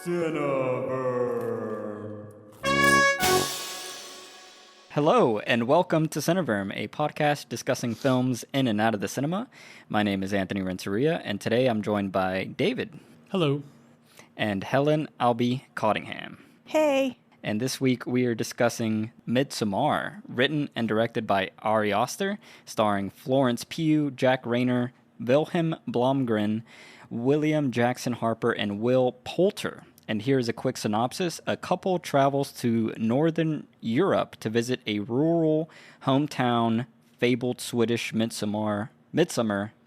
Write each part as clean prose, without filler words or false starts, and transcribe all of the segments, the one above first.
Cineverb. Hello, and welcome to Cineverm, a podcast discussing films in and out of the cinema. My name is Anthony Renteria, and today I'm joined by David. Hello. And Helen Albee Cottingham. Hey. And this week we are discussing Midsommar, written and directed by Ari Aster, starring Florence Pugh, Jack Rayner, Wilhelm Blomgren, William Jackson Harper, and Will Poulter. And here's a quick synopsis. A couple travels to Northern Europe to visit a rural hometown fabled Swedish midsummer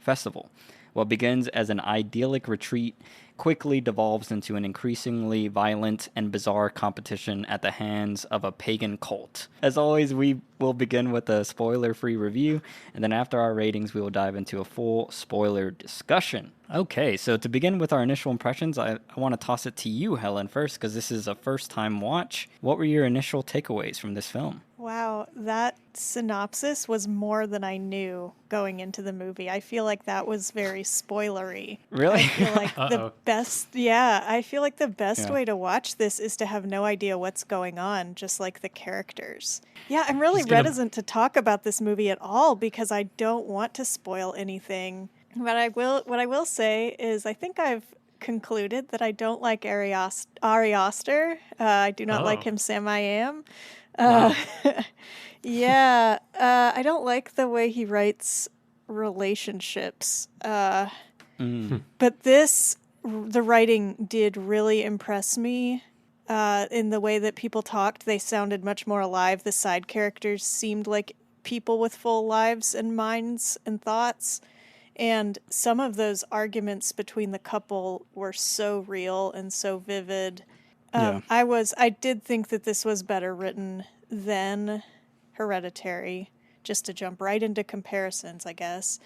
festival. What begins as an idyllic retreat quickly devolves into an increasingly violent and bizarre competition at the hands of a pagan cult. As always, we will begin with a spoiler-free review, and then after our ratings, we will dive into a full spoiler discussion. Okay, so to begin with our initial impressions, I want to toss it to you, Helen, first, because this is a first-time watch. What were your initial takeaways from this film? Wow, that synopsis was more than I knew going into the movie. I feel like that was very spoilery. Really? I feel like the best way to watch this is to have no idea what's going on, just like the characters. Yeah, I'm really reticent to talk about this movie at all because I don't want to spoil anything. What I will say is I think I've concluded that I don't like Ari Aster. I do not like him, Sam I Am. Yeah, I don't like the way he writes relationships. But the writing did really impress me. In the way that people talked, they sounded much more alive. The side characters seemed like people with full lives and minds and thoughts. And some of those arguments between the couple were so real and so vivid. I did think that this was better written than Hereditary, just to jump right into comparisons, I guess.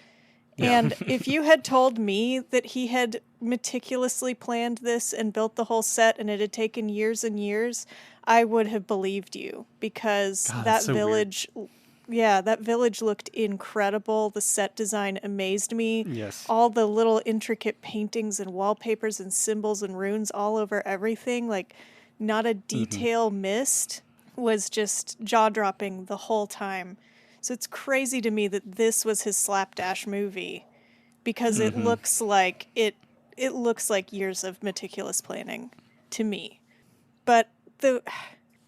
Yeah. And if you had told me that he had meticulously planned this and built the whole set and it had taken years and years, I would have believed you because that village... Weird. Yeah, that village looked incredible. The set design amazed me. Yes. All the little intricate paintings and wallpapers and symbols and runes all over everything, like not a detail missed, was just jaw-dropping the whole time. So it's crazy to me that this was his slapdash movie because it looks like looks like years of meticulous planning to me. But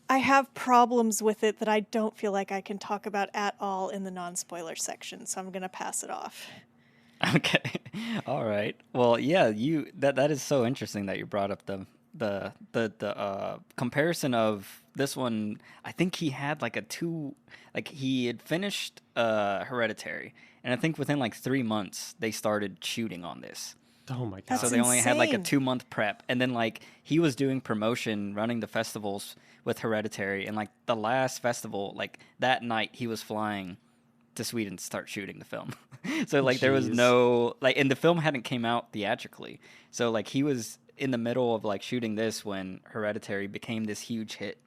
I have problems with it that I don't feel like I can talk about at all in the non-spoiler section, so I'm going to pass it off. Okay. All right. Well, yeah, that is so interesting that you brought up the comparison of this one. I think he had he had finished Hereditary, and I think within like 3 months they started shooting on this. Oh my god. That's so they only had like a insane. 2-month prep, and then like he was doing promotion, running the festivals with Hereditary, and like the last festival, like that night he was flying to Sweden to start shooting the film. So like there was no and the film hadn't came out theatrically. So like he was in the middle of like shooting this when Hereditary became this huge hit,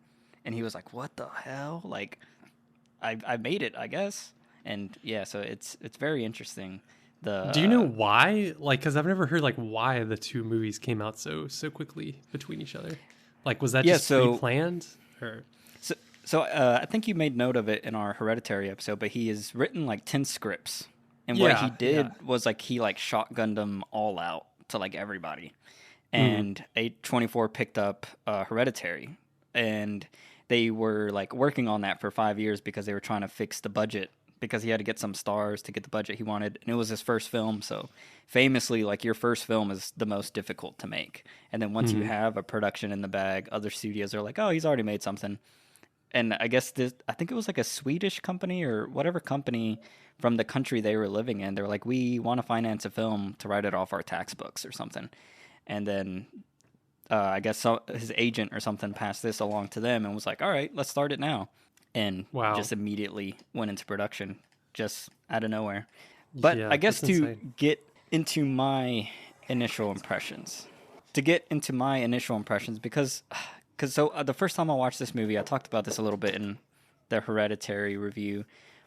and he was like, "What the hell? Like I made it, I guess." And yeah, so it's very interesting. Do you know why? Like, because I've never heard like why the two movies came out so quickly between each other. Like, was that just pre-planned? Or So I think you made note of it in our Hereditary episode, but he has written like 10 scripts, and what he did was like he like shotgunned them all out to like everybody, and A24 picked up Hereditary, and they were like working on that for 5 years because they were trying to fix the budget. Because he had to get some stars to get the budget he wanted. And it was his first film. So famously, like your first film is the most difficult to make. And then once you have a production in the bag, other studios are like, oh, he's already made something. And I guess I think it was like a Swedish company or whatever company from the country they were living in. They were like, we want to finance a film to write it off our tax books or something. And then I guess his agent or something passed this along to them and was like, all right, let's start it now. And just immediately went into production, just out of nowhere. But I guess to get into my initial impressions, because the first time I watched this movie, I talked about this a little bit in the Hereditary review,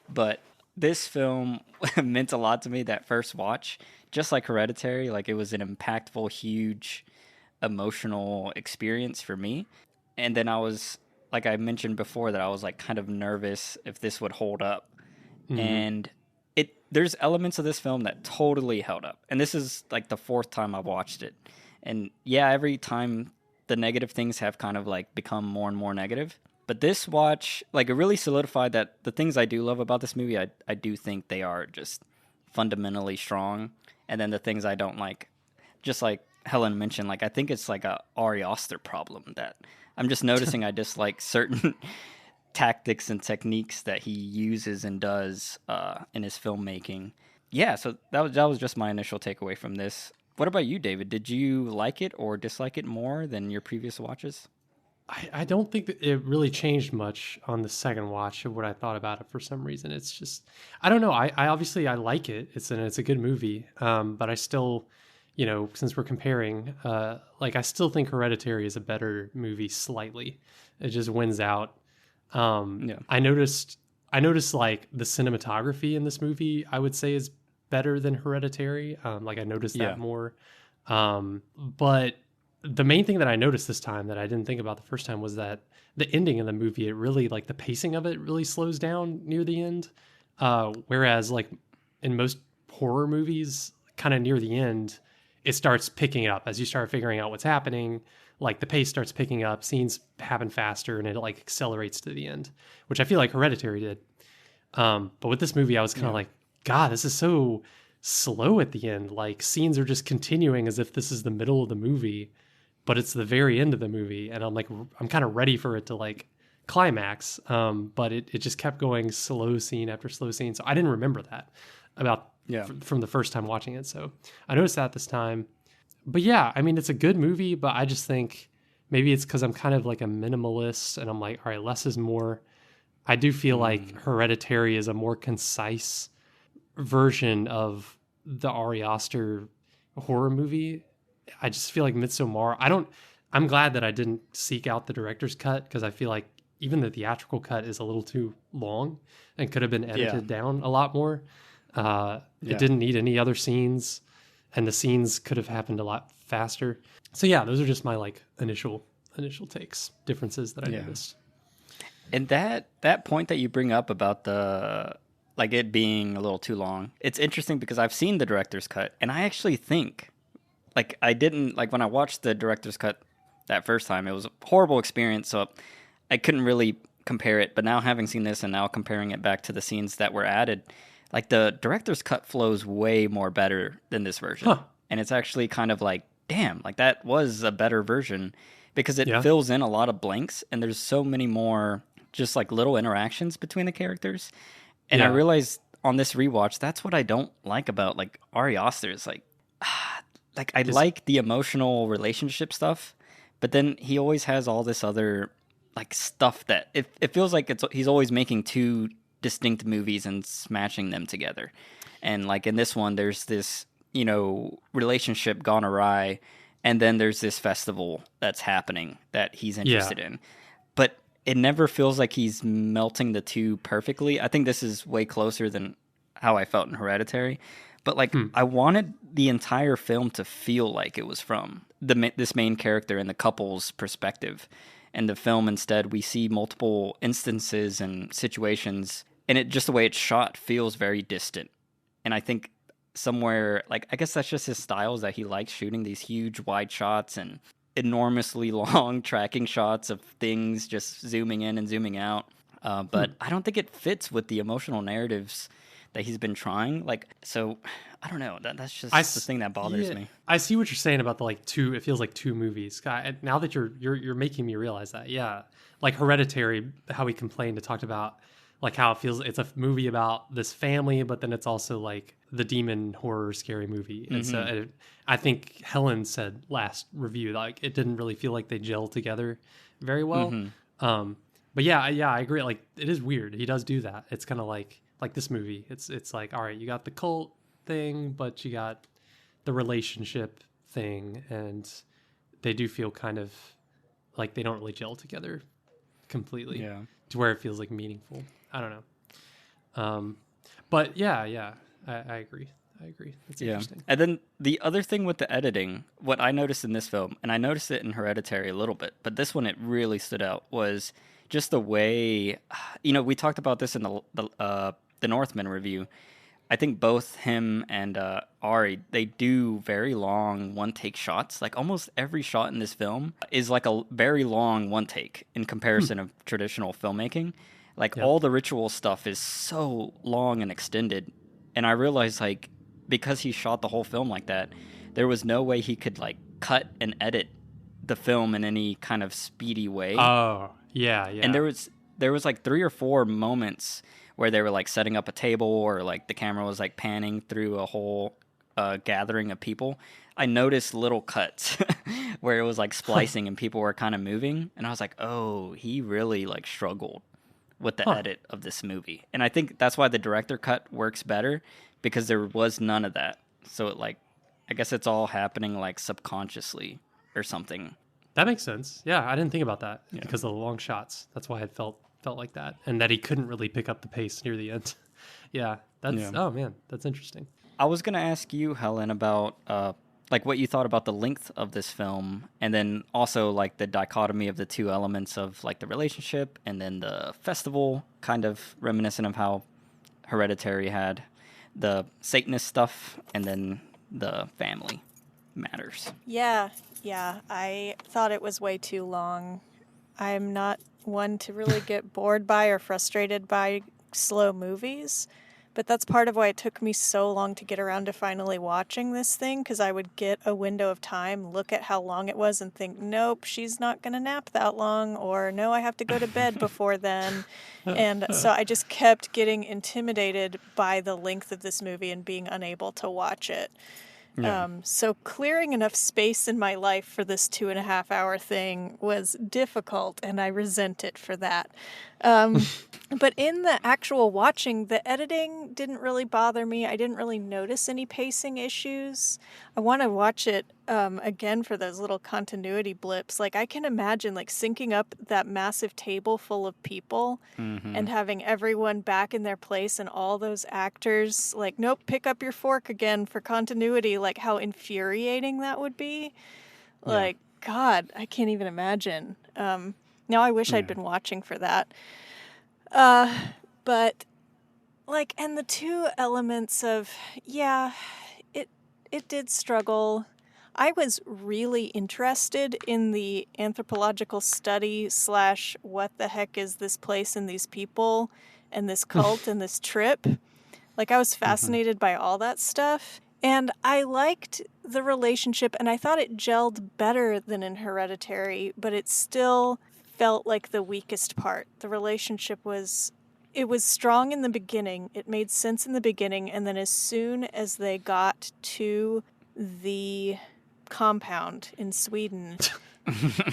but this film meant a lot to me that first watch, just like Hereditary. Like it was an impactful, huge emotional experience for me. And then I was, like I mentioned before, that I was like kind of nervous if this would hold up. Mm-hmm. And there's elements of this film that totally held up. And this is like the fourth time I've watched it. And yeah, every time the negative things have kind of like become more and more negative. But this watch, like, it really solidified that the things I do love about this movie, I do think they are just fundamentally strong. And then the things I don't like, just like Helen mentioned, like, I think it's like a Ari Aster problem that I'm just noticing I dislike certain tactics and techniques that he uses and does in his filmmaking. Yeah, so that was just my initial takeaway from this. What about you, David? Did you like it or dislike it more than your previous watches? I don't think that it really changed much on the second watch of what I thought about it for some reason. It's just, I don't know. I obviously I like it. It's a good movie. But I still, since we're comparing, I still think Hereditary is a better movie slightly. It just wins out. I noticed like the cinematography in this movie, I would say, is better than Hereditary. I noticed that more. But the main thing that I noticed this time that I didn't think about the first time was that the ending of the movie, it really, like, the pacing of it really slows down near the end. Whereas like in most horror movies, kind of near the end, it starts picking up as you start figuring out what's happening. Like the pace starts picking up, scenes happen faster, and it like accelerates to the end, which I feel like Hereditary did. But with this movie, I was kind of like, God, this is so slow at the end. Like, scenes are just continuing as if this is the middle of the movie, but it's the very end of the movie. And I'm kind of ready for it to like climax. But it just kept going slow scene after slow scene. So I didn't remember that from the first time watching it. So I noticed that this time. But yeah, I mean, it's a good movie, but I just think maybe it's because I'm kind of like a minimalist and I'm like, all right, less is more. I do feel like Hereditary is a more concise version of the Ari Aster horror movie. I just feel like Midsommar, I'm glad that I didn't seek out the director's cut, because I feel like even the theatrical cut is a little too long and could have been edited down a lot more. It didn't need any other scenes, and the scenes could have happened a lot faster. So yeah, those are just my like initial takes, differences that I noticed. And that point that you bring up about the like it being a little too long, it's interesting because I've seen the director's cut, and I actually think, like, I didn't, like, when I watched the director's cut that first time, it was a horrible experience, so I couldn't really compare it. But now, having seen this and now comparing it back to the scenes that were added, like, the director's cut flows way more better than this version. And it's actually kind of like, damn, like, that was a better version, because it fills in a lot of blanks, and there's so many more just like little interactions between the characters. And I realized on this rewatch, that's what I don't like about like Ari Aster. Is like I like the emotional relationship stuff, but then he always has all this other like stuff that it feels like he's always making two distinct movies and smashing them together. And like in this one, there's this, relationship gone awry, and then there's this festival that's happening that he's interested in. But it never feels like he's melting the two perfectly. I think this is way closer than how I felt in Hereditary. But like, I wanted the entire film to feel like it was from this main character and the couple's perspective. And the film, instead, we see multiple instances and situations, and it just the way it's shot feels very distant. And I think somewhere, like, I guess that's just his style, is that he likes shooting these huge wide shots and enormously long tracking shots of things just zooming in and zooming out. But I don't think it fits with the emotional narratives that he's been trying. Like, so I don't know. That's just the thing that bothers me. I see what you're saying about the like two. It feels like two movies. Now that you're making me realize that. Yeah, like Hereditary, how we complained and talked about like how it feels. It's a movie about this family, but then it's also like the demon horror scary movie. And so I think Helen said last review, like, it didn't really feel like they gel together very well. But yeah, I agree. Like, it is weird. He does do that. It's kind of like this movie. It's like, all right, you got the cult thing, but you got the relationship thing, and they do feel kind of like they don't really gel together completely to where it feels like meaningful. I don't know. But yeah, I agree. I agree. That's interesting. And then the other thing with the editing, what I noticed in this film, and I noticed it in Hereditary a little bit, but this one, it really stood out, was just the way, we talked about this in the Northman review. I think both him and Ari, they do very long one-take shots. Like almost every shot in this film is like a very long one-take in comparison of traditional filmmaking. Like all the ritual stuff is so long and extended. And I realized like because he shot the whole film like that, there was no way he could like cut and edit the film in any kind of speedy way. Oh, yeah. And there was like 3 or 4 moments where they were like setting up a table or like the camera was like panning through a whole gathering of people. I noticed little cuts where it was like splicing and people were kind of moving. And I was like, oh, he really like struggled with the edit of this movie. And I think that's why the director cut works better, because there was none of that. So it like, I guess it's all happening like subconsciously or something. That makes sense. Yeah, I didn't think about that because of the long shots. That's why it felt like that, and that he couldn't really pick up the pace near the end. Oh man, that's interesting. I was gonna ask you, Helen, about like what you thought about the length of this film, and then also like the dichotomy of the two elements of like the relationship and then the festival, kind of reminiscent of how Hereditary had the Satanist stuff and then the family matters. Yeah, I thought it was way too long. I'm not one to really get bored by or frustrated by slow movies, but that's part of why it took me so long to get around to finally watching this thing, because I would get a window of time, look at how long it was, and think, nope, she's not going to nap that long, or no, I have to go to bed before then. And so I just kept getting intimidated by the length of this movie and being unable to watch it. Yeah. So clearing enough space in my life for this 2.5-hour thing was difficult, and I resent it for that. But in the actual watching, the editing didn't really bother me. I didn't really notice any pacing issues. I want to watch it again for those little continuity blips. Like I can imagine like syncing up that massive table full of people and having everyone back in their place and all those actors like, nope, pick up your fork again for continuity. Like how infuriating that would be. Yeah. Like, God, I can't even imagine. Now I wish I'd been watching for that. But like, and the two elements of, it did struggle. I was really interested in the anthropological study / what the heck is this place and these people and this cult and this trip. Like I was fascinated by all that stuff. And I liked the relationship, and I thought it gelled better than in Hereditary, but it still felt like the weakest part. The relationship was strong in the beginning. It made sense in the beginning, and then as soon as they got to the compound in Sweden,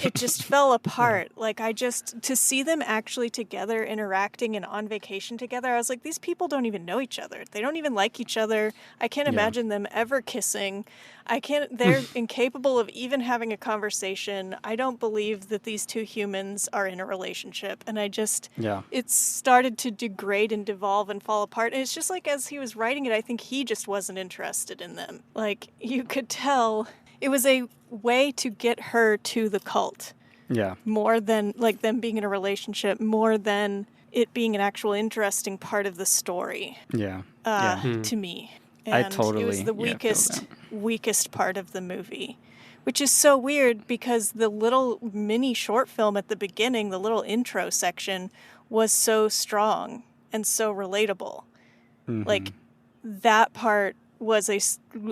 it just fell apart. Like to see them actually together interacting and on vacation together, I was like, these people don't even know each other. They don't even like each other. I can't imagine them ever kissing. They're incapable of even having a conversation. I don't believe that these two humans are in a relationship. And it started to degrade and devolve and fall apart. And it's just like, as he was writing it, I think he just wasn't interested in them. Like you could tell it was a way to get her to the cult. Yeah. More than like them being in a relationship, more than it being an actual interesting part of the story. Yeah. To me. And it was the weakest part of the movie, which is so weird because the little mini short film at the beginning, the little intro section, was so strong and so relatable. Like that part was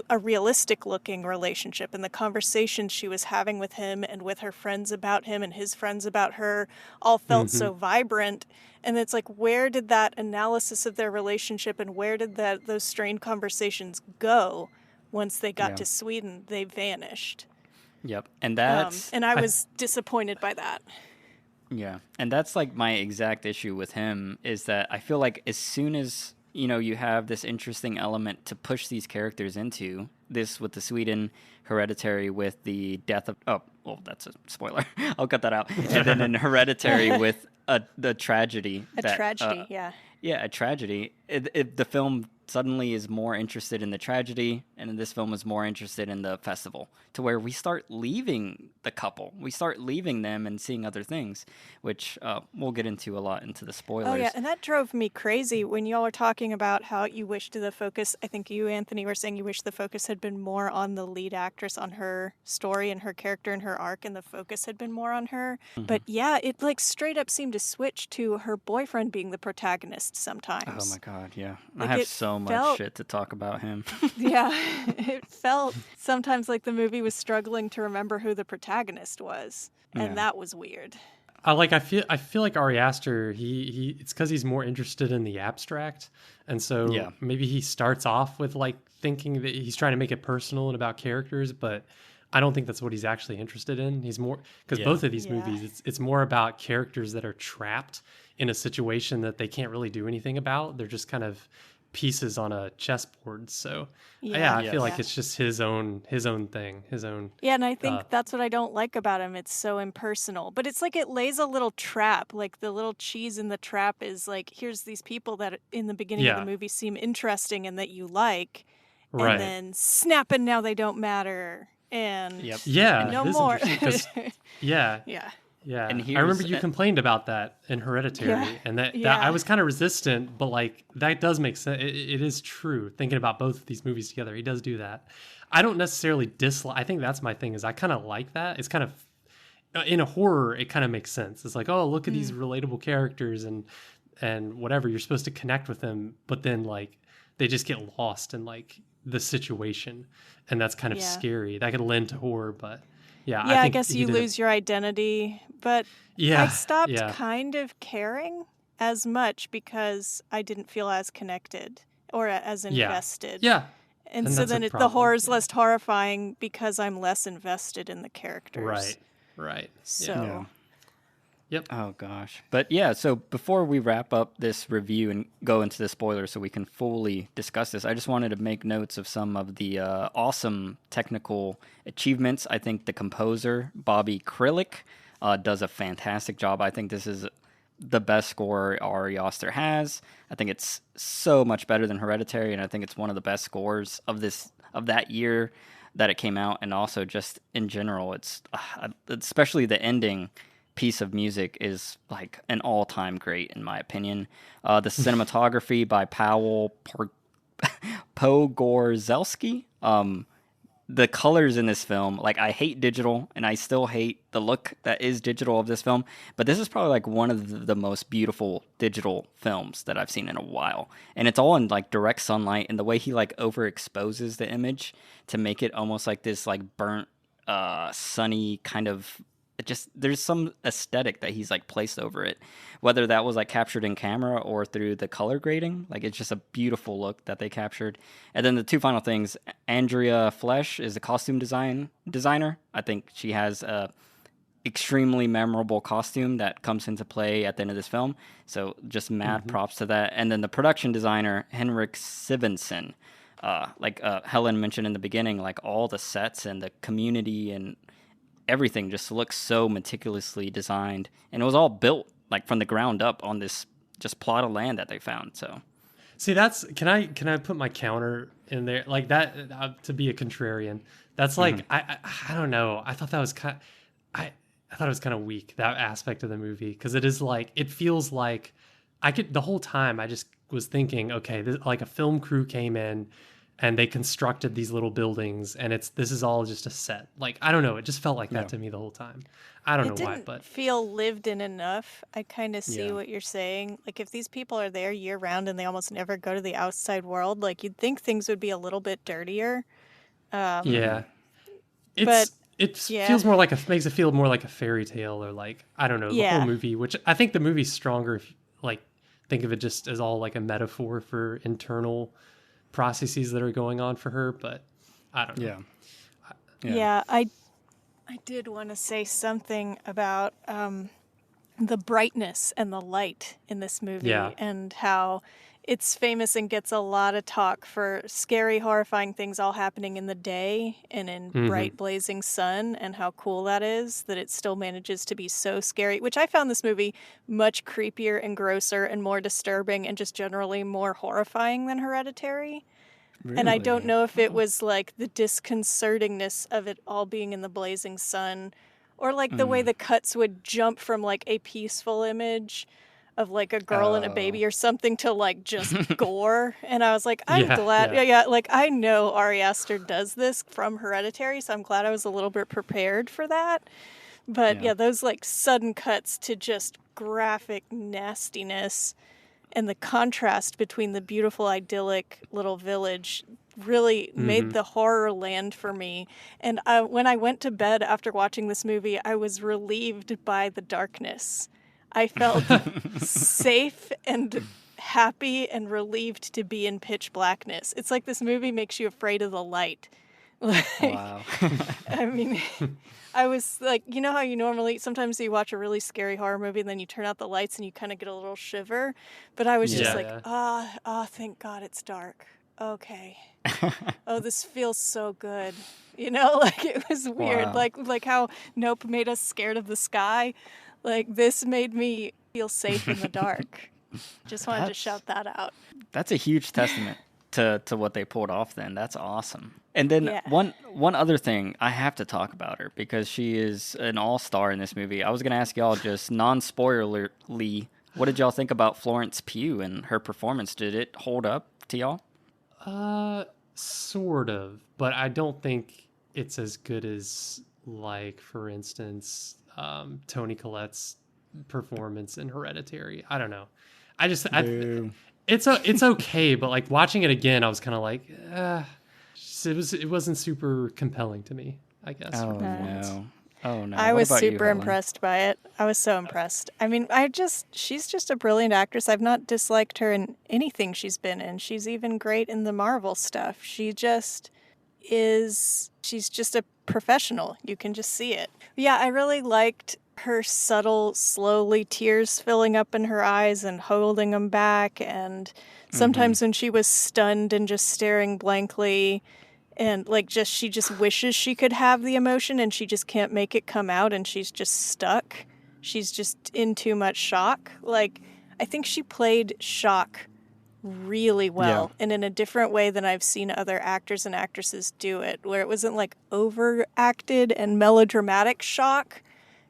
a realistic looking relationship, and the conversations she was having with him and with her friends about him and his friends about her all felt so vibrant. And it's like, where did that analysis of their relationship and where did those strained conversations go once they got to Sweden? They vanished. Yep. And I was disappointed by that. Yeah. And that's like my exact issue with him, is that I feel like as soon as you have this interesting element to push these characters into, this with the Sweden, Hereditary with the death of... Oh, well, that's a spoiler. I'll cut that out. And then in Hereditary with the tragedy. A tragedy, yeah. Yeah, a tragedy. The film suddenly is more interested in the tragedy, and in this film is more interested in the festival, to where we start leaving the couple. We start leaving them and seeing other things, which we'll get into a lot into the spoilers. Oh, yeah, and that drove me crazy when y'all were talking about how you wished the focus, I think you, Anthony, were saying you wish the focus had been more on the lead actress, on her story and her character and her arc, and the focus had been more on her. Mm-hmm. But yeah, it like straight up seemed to switch to her boyfriend being the protagonist sometimes. Oh my God, yeah. Like, I have so much shit to talk about him. Yeah, it felt sometimes like the movie was struggling to remember who the protagonist was, and that was weird. I feel like Ari Aster, he it's because he's more interested in the abstract, and so maybe he starts off with like thinking that he's trying to make it personal and about characters, but I don't think that's what he's actually interested in. He's more, because both of these movies, it's more about characters that are trapped in a situation that they can't really do anything about. They're just kind of pieces on a chessboard. So I feel like it's just his own thing, his own. Yeah, and I think that's what I don't like about him. It's so impersonal, but it's like it lays a little trap. Like the little cheese in the trap is like, here's these people that in the beginning of the movie seem interesting and that you like, and then snap, and now they don't matter. And no more. Yeah, and I remember you complained about that in Hereditary, and that I was kind of resistant, but like that does make sense. It is true. Thinking about both of these movies together, he does do that. I don't necessarily dislike. I think that's my thing. Is I kind of like that. It's kind of in a horror, it kind of makes sense. It's like, oh, look at these relatable characters and whatever. You're supposed to connect with them, but then like they just get lost in like the situation, and that's kind of scary. That could lend to horror, but. Yeah, I guess you lose your identity, but I stopped kind of caring as much because I didn't feel as connected or as invested. Yeah. And so then the horror's less horrifying because I'm less invested in the characters. Right. So. Yep. Oh, gosh. But yeah, so before we wrap up this review and go into the spoilers so we can fully discuss this, I just wanted to make notes of some of the awesome technical achievements. I think the composer, Bobby Krylik, does a fantastic job. I think this is the best score Ari Aster has. I think it's so much better than Hereditary, and I think it's one of the best scores of that year that it came out, and also just in general, it's especially the ending piece of music is like an all-time great in my opinion. The cinematography by Powell Pogorzelski. The colors in this film, like I hate digital and I still hate the look that is digital of this film, but this is probably like one of the most beautiful digital films that I've seen in a while. And it's all in like direct sunlight, and the way he like overexposes the image to make it almost like this like burnt sunny kind of, it just, there's some aesthetic that he's like placed over it, whether that was like captured in camera or through the color grading. Like it's just a beautiful look that they captured. And then the two final things, Andrea Flesch is a costume designer. I think she has a extremely memorable costume that comes into play at the end of this film. So just mad props to that. And then the production designer, Henrik Sivensen, like Helen mentioned in the beginning, like all the sets and the community and everything just looks so meticulously designed, and it was all built like from the ground up on this just plot of land that they found. So see, that's, can I put my counter in there like that, to be a contrarian? That's like I don't know, I thought that was kind of, I thought it was kind of weak, that aspect of the movie, because it is like, it feels like I could, the whole time I just was thinking, okay, this, like a film crew came in and they constructed these little buildings, and this is all just a set. Like, I don't know, it just felt like that to me the whole time. I don't know why, but it didn't feel lived in enough. I kind of see what you're saying. Like, if these people are there year round and they almost never go to the outside world, like you'd think things would be a little bit dirtier. It feels more like makes it feel more like a fairy tale, or like, I don't know, the whole movie, which I think the movie's stronger if like think of it just as all like a metaphor for internal processes that are going on for her, but I don't know. I did want to say something about the brightness and the light in this movie, and how it's famous and gets a lot of talk for scary, horrifying things all happening in the day and in bright, blazing sun, and how cool that is, that it still manages to be so scary, which I found this movie much creepier and grosser and more disturbing and just generally more horrifying than Hereditary. Really? And I don't know if it was like the disconcertingness of it all being in the blazing sun, or like the way the cuts would jump from like a peaceful image of like a girl and a baby or something to like just gore. And I was like, I'm glad. Yeah. Like I know Ari Aster does this from Hereditary, so I'm glad I was a little bit prepared for that. But yeah, those like sudden cuts to just graphic nastiness and the contrast between the beautiful, idyllic little village really made the horror land for me. And when I went to bed after watching this movie, I was relieved by the darkness. I felt safe and happy and relieved to be in pitch blackness. It's like this movie makes you afraid of the light. Wow. I mean, I was like, you know how you normally, sometimes you watch a really scary horror movie and then you turn out the lights and you kind of get a little shiver. But I was just like, thank God it's dark. Okay. Oh, this feels so good. You know, like it was weird. Wow. Like how Nope made us scared of the sky. Like this made me feel safe in the dark. Just wanted to shout that out. That's a huge testament to what they pulled off then. That's awesome. And then one other thing, I have to talk about her because she is an all-star in this movie. I was going to ask y'all just non-spoilerly, what did y'all think about Florence Pugh and her performance? Did it hold up to y'all? Sort of, but I don't think it's as good as, like, for instance, Toni Collette's performance in Hereditary. I don't know. It's okay, but like watching it again, I was kind of like, it wasn't super compelling to me, I guess. Oh no. Oh no. I was super impressed by it. I was so impressed. I mean, she's just a brilliant actress. I've not disliked her in anything she's been in. She's even great in the Marvel stuff. She's just a professional. You can just see it. Yeah, I really liked her subtle, slowly tears filling up in her eyes and holding them back. And sometimes when she was stunned and just staring blankly and like she just wishes she could have the emotion and she just can't make it come out and she's just stuck. She's just in too much shock. Like, I think she played shock really well and in a different way than I've seen other actors and actresses do it, where it wasn't like overacted and melodramatic shock,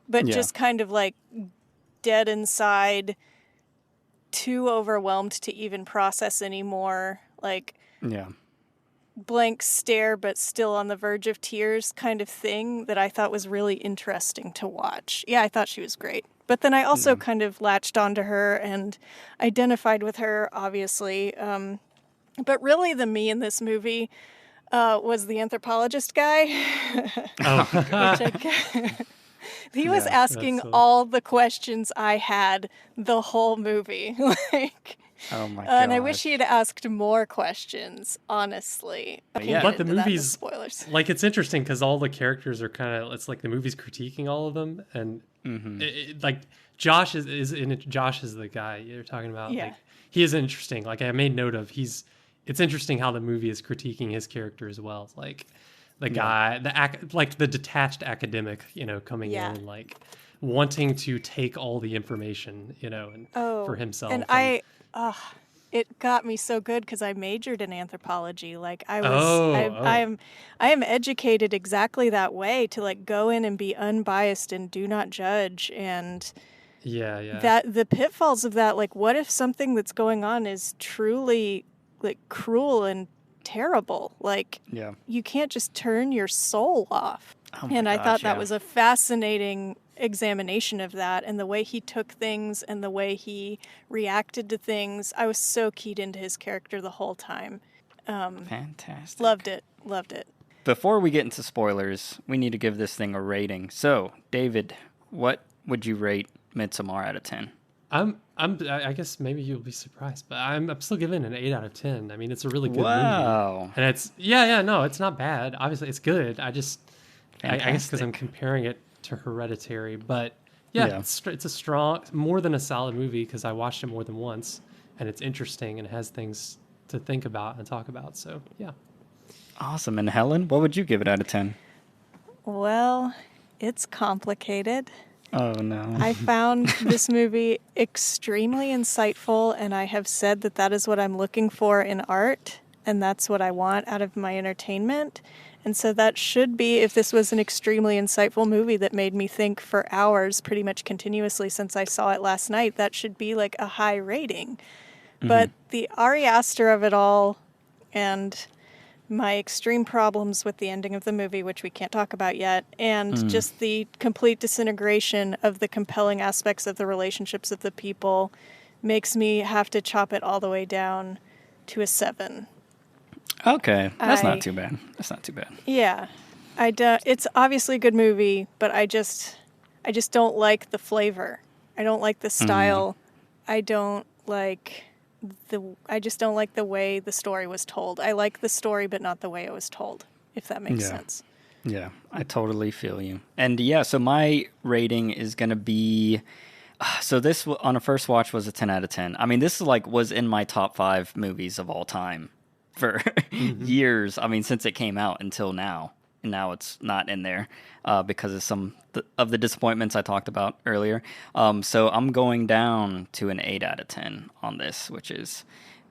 but just kind of like dead inside, too overwhelmed to even process anymore. Like, blank stare, but still on the verge of tears kind of thing that I thought was really interesting to watch. Yeah, I thought she was great. But then I also kind of latched onto her and identified with her, obviously. But really the me in this movie was the anthropologist guy. He was asking all the questions I had the whole movie. Like, oh my god! And I wish he had asked more questions. Honestly, but the movie's spoilers. Like, it's interesting because all the characters are kind of. It's like the movie's critiquing all of them, and like Josh is in it. Josh is the guy you're talking about. Yeah. Like, he is interesting. Like, I made note of. It's interesting how the movie is critiquing his character as well. Like, the guy, the detached academic, coming in and like wanting to take all the information, and for himself. And it got me so good because I majored in anthropology. Like I am educated exactly that way, to like go in and be unbiased and do not judge. And that the pitfalls of that, like what if something that's going on is truly like cruel and terrible? Like you can't just turn your soul off. I thought that was a fascinating examination of that, and the way he took things and the way he reacted to things. I was so keyed into his character the whole time. Fantastic. Loved it. Before we get into spoilers, we need to give this thing a rating. So, David, what would you rate Midsommar out of 10? I guess maybe you'll be surprised, but I'm still giving it an 8 out of 10. I mean, it's a really good movie. Wow. And it's, no, it's not bad. Obviously, it's good. I guess because I'm comparing it to Hereditary, but it's a strong, more than a solid movie because I watched it more than once. and it's interesting and has things to think about and talk about. So yeah. Awesome. And Helen, what would you give it out of 10? Well, it's complicated. Oh, no. I found this movie extremely insightful, and I have said that that is what I'm looking for in art, and that's what I want out of my entertainment. And so that should be, if this was an extremely insightful movie that made me think for hours pretty much continuously since I saw it last night, that should be like a high rating. Mm-hmm. But the Ari Aster of it all and my extreme problems with the ending of the movie, which we can't talk about yet, and just the complete disintegration of the compelling aspects of the relationships of the people makes me have to chop it all the way down to a 7. Okay, that's not too bad. That's not too bad. Yeah, it's obviously a good movie, but I just don't like the flavor. I don't like the style. I just don't like the way the story was told. I like the story, but not the way it was told, if that makes sense. Yeah, I totally feel you. And yeah, so my rating is going to be... So this, on a first watch, was a 10 out of 10. I mean, this was in my top 5 movies of all time for years. I mean, since it came out until now. And now it's not in there because of some of the disappointments I talked about earlier. So I'm going down to an 8 out of 10 on this, which is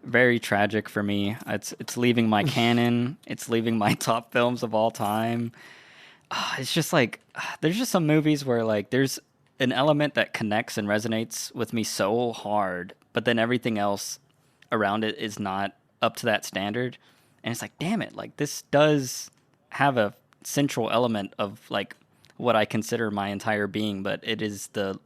very tragic for me. It's leaving my canon. It's leaving my top films of all time. It's just there's just some movies where there's an element that connects and resonates with me so hard, but then everything else around it is not up to that standard. And it's damn it, this does have a central element of what I consider my entire being, but it is the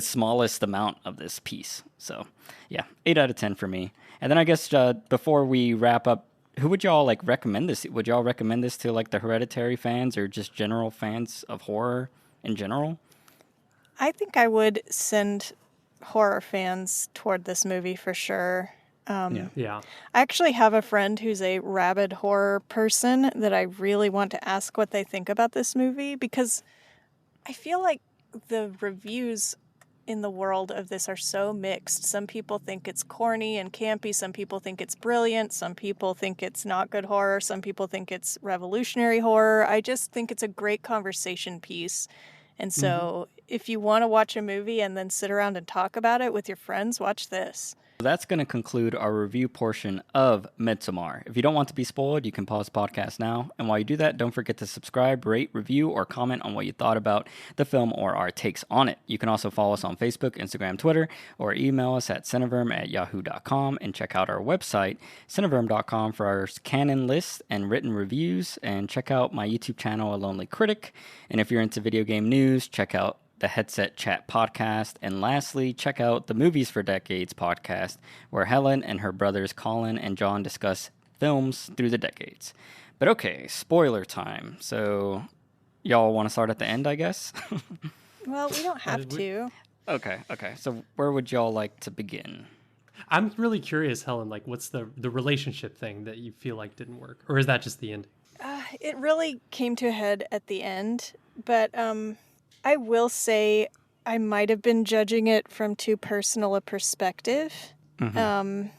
smallest amount of this piece. So yeah, 8 out of 10 for me. And then I guess before we wrap up, who would y'all recommend this? Would y'all recommend this to the Hereditary fans or just general fans of horror in general? I think I would send horror fans toward this movie for sure. Yeah. I actually have a friend who's a rabid horror person that I really want to ask what they think about this movie, because I feel like the reviews in the world of this are so mixed. Some people think it's corny and campy. Some people think it's brilliant. Some people think it's not good horror. Some people think it's revolutionary horror. I just think it's a great conversation piece. And so if you want to watch a movie and then sit around and talk about it with your friends, watch this. That's going to conclude our review portion of Midsommar. If you don't want to be spoiled, you can pause the podcast now. And while you do that, don't forget to subscribe, rate, review, or comment on what you thought about the film or our takes on it. You can also follow us on Facebook, Instagram, Twitter, or email us at cineverm@yahoo.com and check out our website, cineverm.com, for our canon list and written reviews. And check out my YouTube channel, A Lonely Critic. And if you're into video game news, check out the Headset Chat podcast. And lastly, check out the Movies for Decades podcast, where Helen and her brothers Colin and John discuss films through the decades. But okay, spoiler time. So y'all want to start at the end, I guess? Well, we don't have to. Okay. So where would y'all like to begin? I'm really curious, Helen, what's the relationship thing that you feel like didn't work? Or is that just the ending? It really came to a head at the end, but I will say I might have been judging it from too personal a perspective. And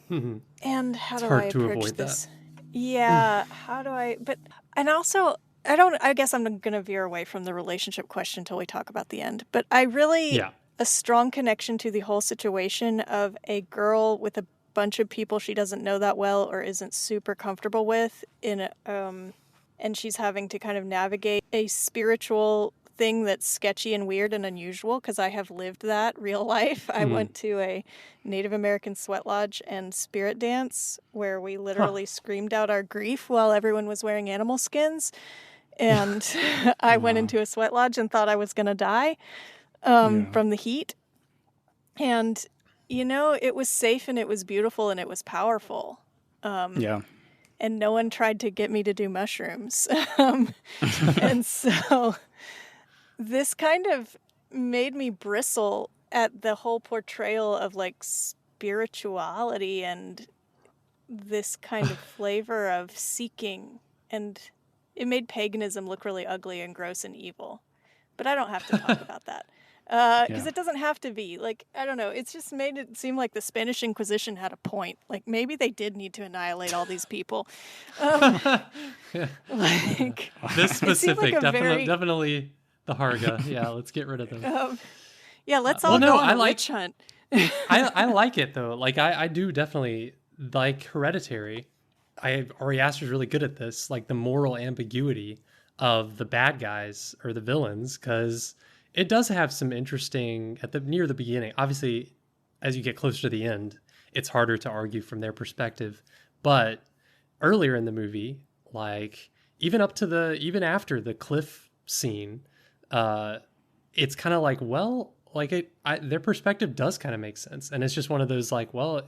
how do I approach this? Yeah, how do I... And also, I guess I'm going to veer away from the relationship question until we talk about the end. But I really... a strong connection to the whole situation of a girl with a bunch of people she doesn't know that well or isn't super comfortable with and she's having to kind of navigate a spiritual thing that's sketchy and weird and unusual, because I have lived that real life. I went to a Native American sweat lodge and spirit dance where we literally screamed out our grief while everyone was wearing animal skins. And I went into a sweat lodge and thought I was going to die from the heat. And, it was safe and it was beautiful and it was powerful. And no one tried to get me to do mushrooms. And so this kind of made me bristle at the whole portrayal of spirituality and this kind of flavor of seeking. And it made paganism look really ugly and gross and evil. But I don't have to talk about that. Because it doesn't have to be. Like, I don't know. It's just made it seem like the Spanish Inquisition had a point. Like, maybe they did need to annihilate all these people. Like, this specific, like definitely the Harga. Yeah, let's get rid of them. Yeah, let's all go on a witch hunt. I like it, though. Like, I do definitely like Hereditary. Ari Aster's really good at this, like the moral ambiguity of the bad guys or the villains, because it does have some interesting near the beginning. Obviously, as you get closer to the end, it's harder to argue from their perspective. But earlier in the movie, like even after the cliff scene, it's kind of like, well, like their perspective does kind of make sense, and it's just one of those like, well,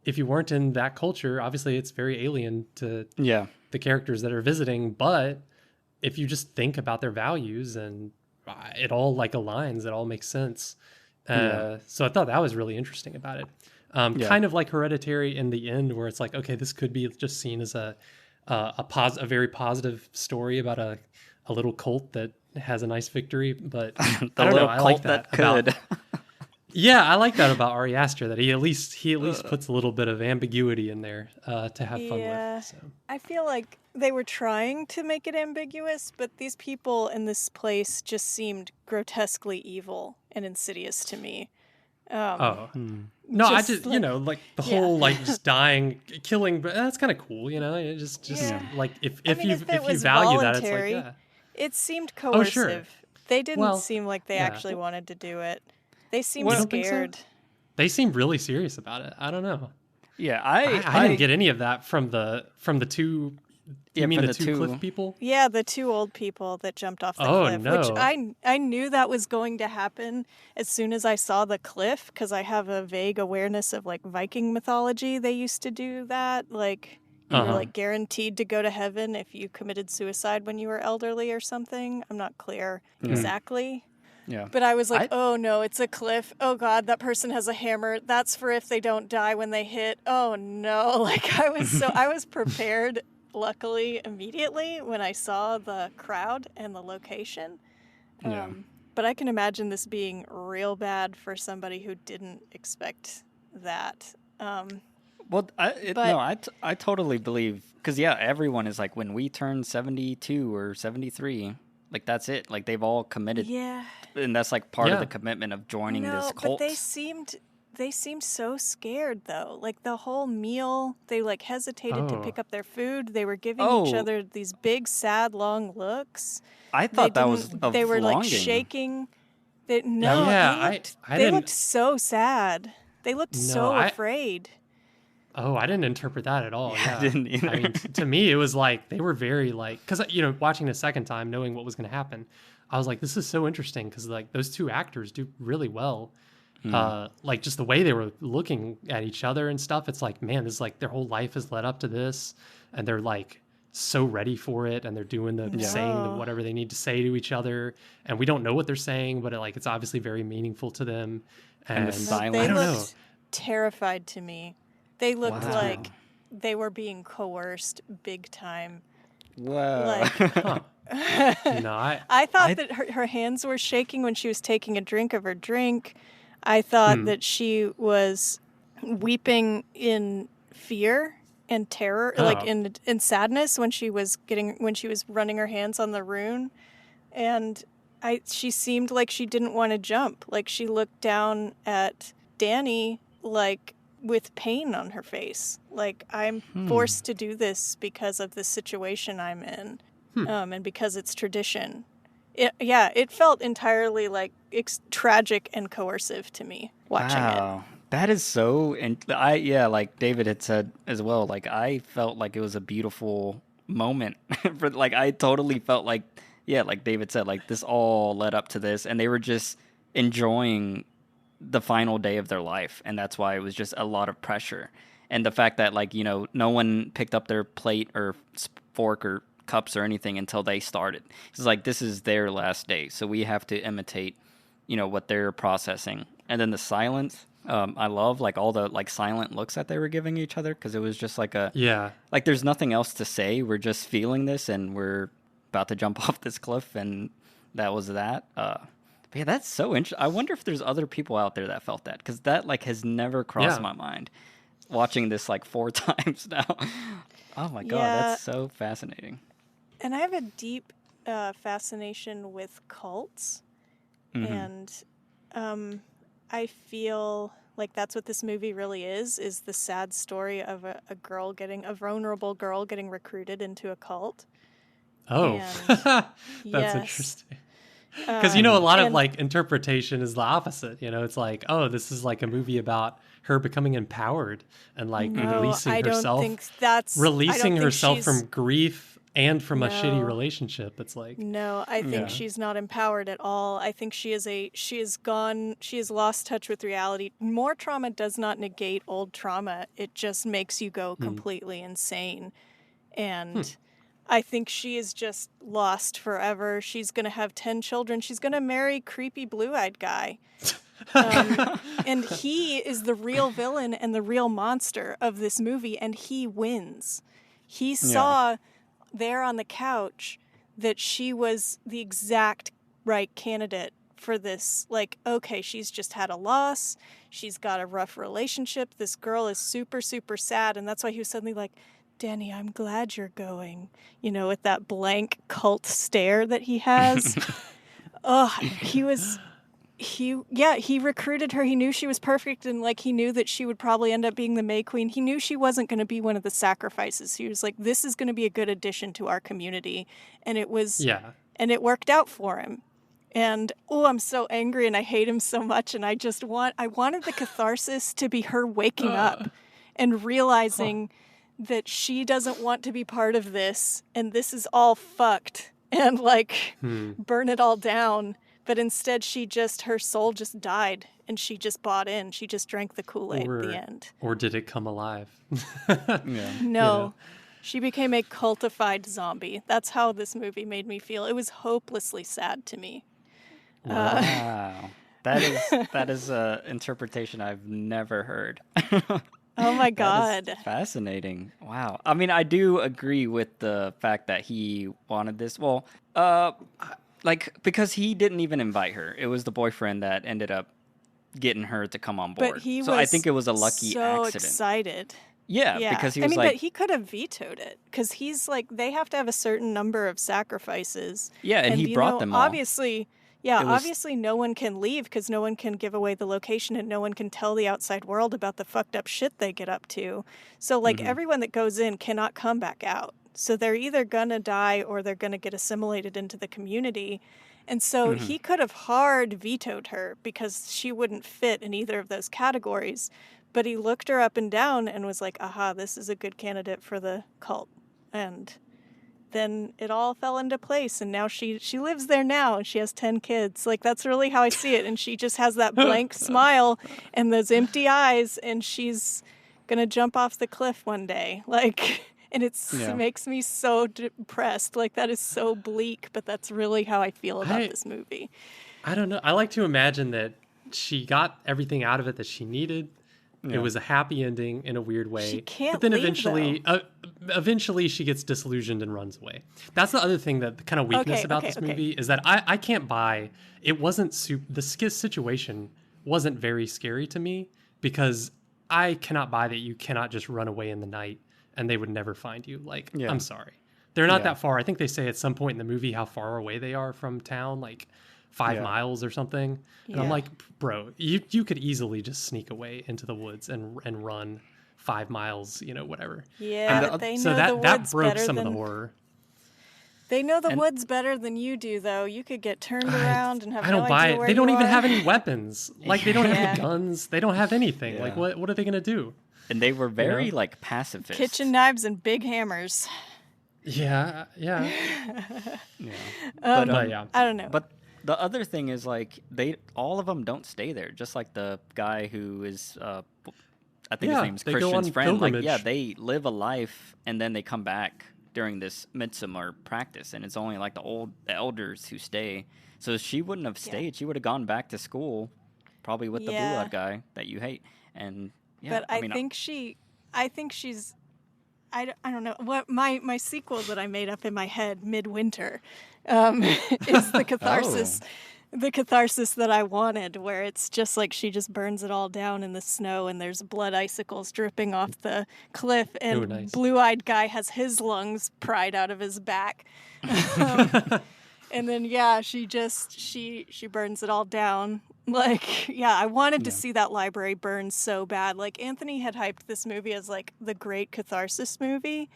if you weren't in that culture, obviously it's very alien to the characters that are visiting, but if you just think about their values and it all like aligns, it all makes sense. So I thought that was really interesting about it. Kind of like Hereditary in the end, where it's like, okay, this could be just seen as a very positive story about a little cult that has a nice victory, but I don't know. I like that could. Yeah, I like that about Ari Aster, that he at least puts a little bit of ambiguity in there to have fun with. So. I feel like they were trying to make it ambiguous, but these people in this place just seemed grotesquely evil and insidious to me. No, I just like, like the whole like just dying, killing, but that's kind of cool, It just like if you value that, it's like it seemed coercive. Oh, sure. They didn't seem like they actually wanted to do it. They seemed scared. So? They seemed really serious about it. I don't know. Yeah, I didn't get any of that from the two. You mean the two cliff people? Yeah, the two old people that jumped off the cliff. No. Which I knew that was going to happen as soon as I saw the cliff, because I have a vague awareness of like Viking mythology. They used to do that. Like you were like guaranteed to go to heaven if you committed suicide when you were elderly or something. I'm not clear exactly. Yeah. But I was like, oh no, it's a cliff. Oh God, that person has a hammer. That's for if they don't die when they hit. Oh no. Like I was prepared, luckily, immediately when I saw the crowd and the location. But I can imagine this being real bad for somebody who didn't expect that. I totally believe, because everyone is like, when we turn 72 or 73, like that's it. Like they've all committed. Yeah. And that's like part of the commitment of joining this cult. But they seemed so scared though. Like the whole meal, they like hesitated to pick up their food. They were giving each other these big, sad, long looks. I thought that was they were longing. Like shaking. They looked so sad. They looked afraid. Oh, I didn't interpret that at all. Yeah. I didn't either. I mean, to me, it was like they were very like, because watching the second time, knowing what was going to happen, I was like, this is so interesting, because like those two actors do really well. Like just the way they were looking at each other and stuff. It's like, man, this is like their whole life has led up to this, and they're like so ready for it, and they're doing saying whatever they need to say to each other, and we don't know what they're saying, but it's obviously very meaningful to them. And the silence. They I don't looked terrified to me. They looked like they were being coerced big time. Wow. Like, I thought that her hands were shaking when she was taking a drink of her drink. I thought that she was weeping in fear and terror, like in sadness when she was running her hands on the rune, and she seemed like she didn't want to jump. Like she looked down at Danny like with pain on her face. Like, I'm forced to do this because of the situation I'm in, and because it's tradition. It felt entirely like tragic and coercive to me watching it. That is so, and like David had said as well, like I felt like it was a beautiful moment. Like I totally felt like, like David said, like this all led up to this, and they were just enjoying the final day of their life, and that's why it was just a lot of pressure. And the fact that like, no one picked up their plate or fork or cups or anything until they started. It's like, this is their last day, so we have to imitate, what they're processing. And then the silence, I love like all the like silent looks that they were giving each other, because it was just like like there's nothing else to say, we're just feeling this, and we're about to jump off this cliff, and that was that. But yeah, that's so interesting. I wonder if there's other people out there that felt that, because that like has never crossed my mind. Watching this like 4 times now. Oh my god, that's so fascinating. And I have a deep fascination with cults, and I feel like that's what this movie really is the sad story of a vulnerable girl getting recruited into a cult. Oh, that's interesting. Because, a lot of like interpretation is the opposite. It's like, oh, this is like a movie about her becoming empowered and like releasing herself from grief and from a shitty relationship. It's like, no, I think she's not empowered at all. I think she has lost touch with reality. More trauma does not negate old trauma. It just makes you go completely insane. And I think she is just lost forever. She's going to have 10 children. She's going to marry creepy blue-eyed guy. And he is the real villain and the real monster of this movie, and he wins. He saw there on the couch that she was the exact right candidate for this. Like, okay, she's just had a loss. She's got a rough relationship. This girl is super, super sad, and that's why he was suddenly like, Danny, I'm glad you're going, with that blank cult stare that he has. He recruited her. He knew she was perfect, and like he knew that she would probably end up being the May Queen. He knew she wasn't going to be one of the sacrifices. He was like, this is going to be a good addition to our community. And it was, and it worked out for him. And, I'm so angry and I hate him so much. And I wanted the catharsis to be her waking up and realizing that she doesn't want to be part of this, and this is all fucked, and like burn it all down. But instead, her soul just died, and she just bought in. She just drank the Kool-Aid at the end. Or did it come alive? No, she became a cultified zombie. That's how this movie made me feel. It was hopelessly sad to me. Wow, that is an interpretation I've never heard. Oh my god. That is fascinating. Wow. I mean, I do agree with the fact that he wanted this. Well, because he didn't even invite her. It was the boyfriend that ended up getting her to come on board. But I think it was a lucky accident. Excited. Yeah, because he was but he could have vetoed it, because he's like, they have to have a certain number of sacrifices. Yeah, and he brought them all. Obviously no one can leave because no one can give away the location and no one can tell the outside world about the fucked up shit they get up to. So like everyone that goes in cannot come back out. So they're either gonna die or they're gonna get assimilated into the community. And so he could have hard vetoed her because she wouldn't fit in either of those categories. But he looked her up and down and was like, aha, this is a good candidate for the cult. And then it all fell into place, and now she lives there now, and she has 10 kids. Like, that's really how I see it, and she just has that blank smile and those empty eyes, and she's gonna jump off the cliff one day. Like, and it makes me so depressed. Like, that is so bleak, but that's really how I feel about this movie. I don't know. I like to imagine that she got everything out of it that she needed. Yeah. It was a happy ending in a weird way. She can't but then leave, eventually she gets disillusioned and runs away. That's the other thing, that the kind of weakness about this movie is that I can't buy, it wasn't, the situation wasn't very scary to me, because I cannot buy that you cannot just run away in the night and they would never find you. Like, I'm sorry. They're not that far. I think they say at some point in the movie how far away they are from town, like 5 miles or something. And I'm like, bro, you could easily just sneak away into the woods and run 5 miles, whatever. Yeah, but they know the woods that broke better some than... of the horror. They know the woods better than you do, though. You could get turned around and have no idea where you are. I don't buy it. They don't even have any weapons. Like, they don't have any guns. They don't have anything. Yeah. Like, what are they going to do? And they were very, like, pacifist. Kitchen knives and big hammers. Yeah. But, I don't know. But the other thing is, like, all of them don't stay there. Just like the guy who is, I think his name is Christian's friend. Pilgrimage. Like, they live a life and then they come back during this Midsommar practice, and it's only like the elders who stay. So she wouldn't have stayed. She would have gone back to school, probably with the blue-eyed guy that you hate. And but I think she's. I don't know what my sequel that I made up in my head midwinter is the catharsis the catharsis that I wanted, where it's just like she just burns it all down in the snow and there's blood icicles dripping off the cliff and nice. blue-eyed guy has his lungs pried out of his back. And then, yeah, she burns it all down. Like, yeah, I wanted to see that library burn so bad. Like, Anthony had hyped this movie as, like, the great catharsis movie.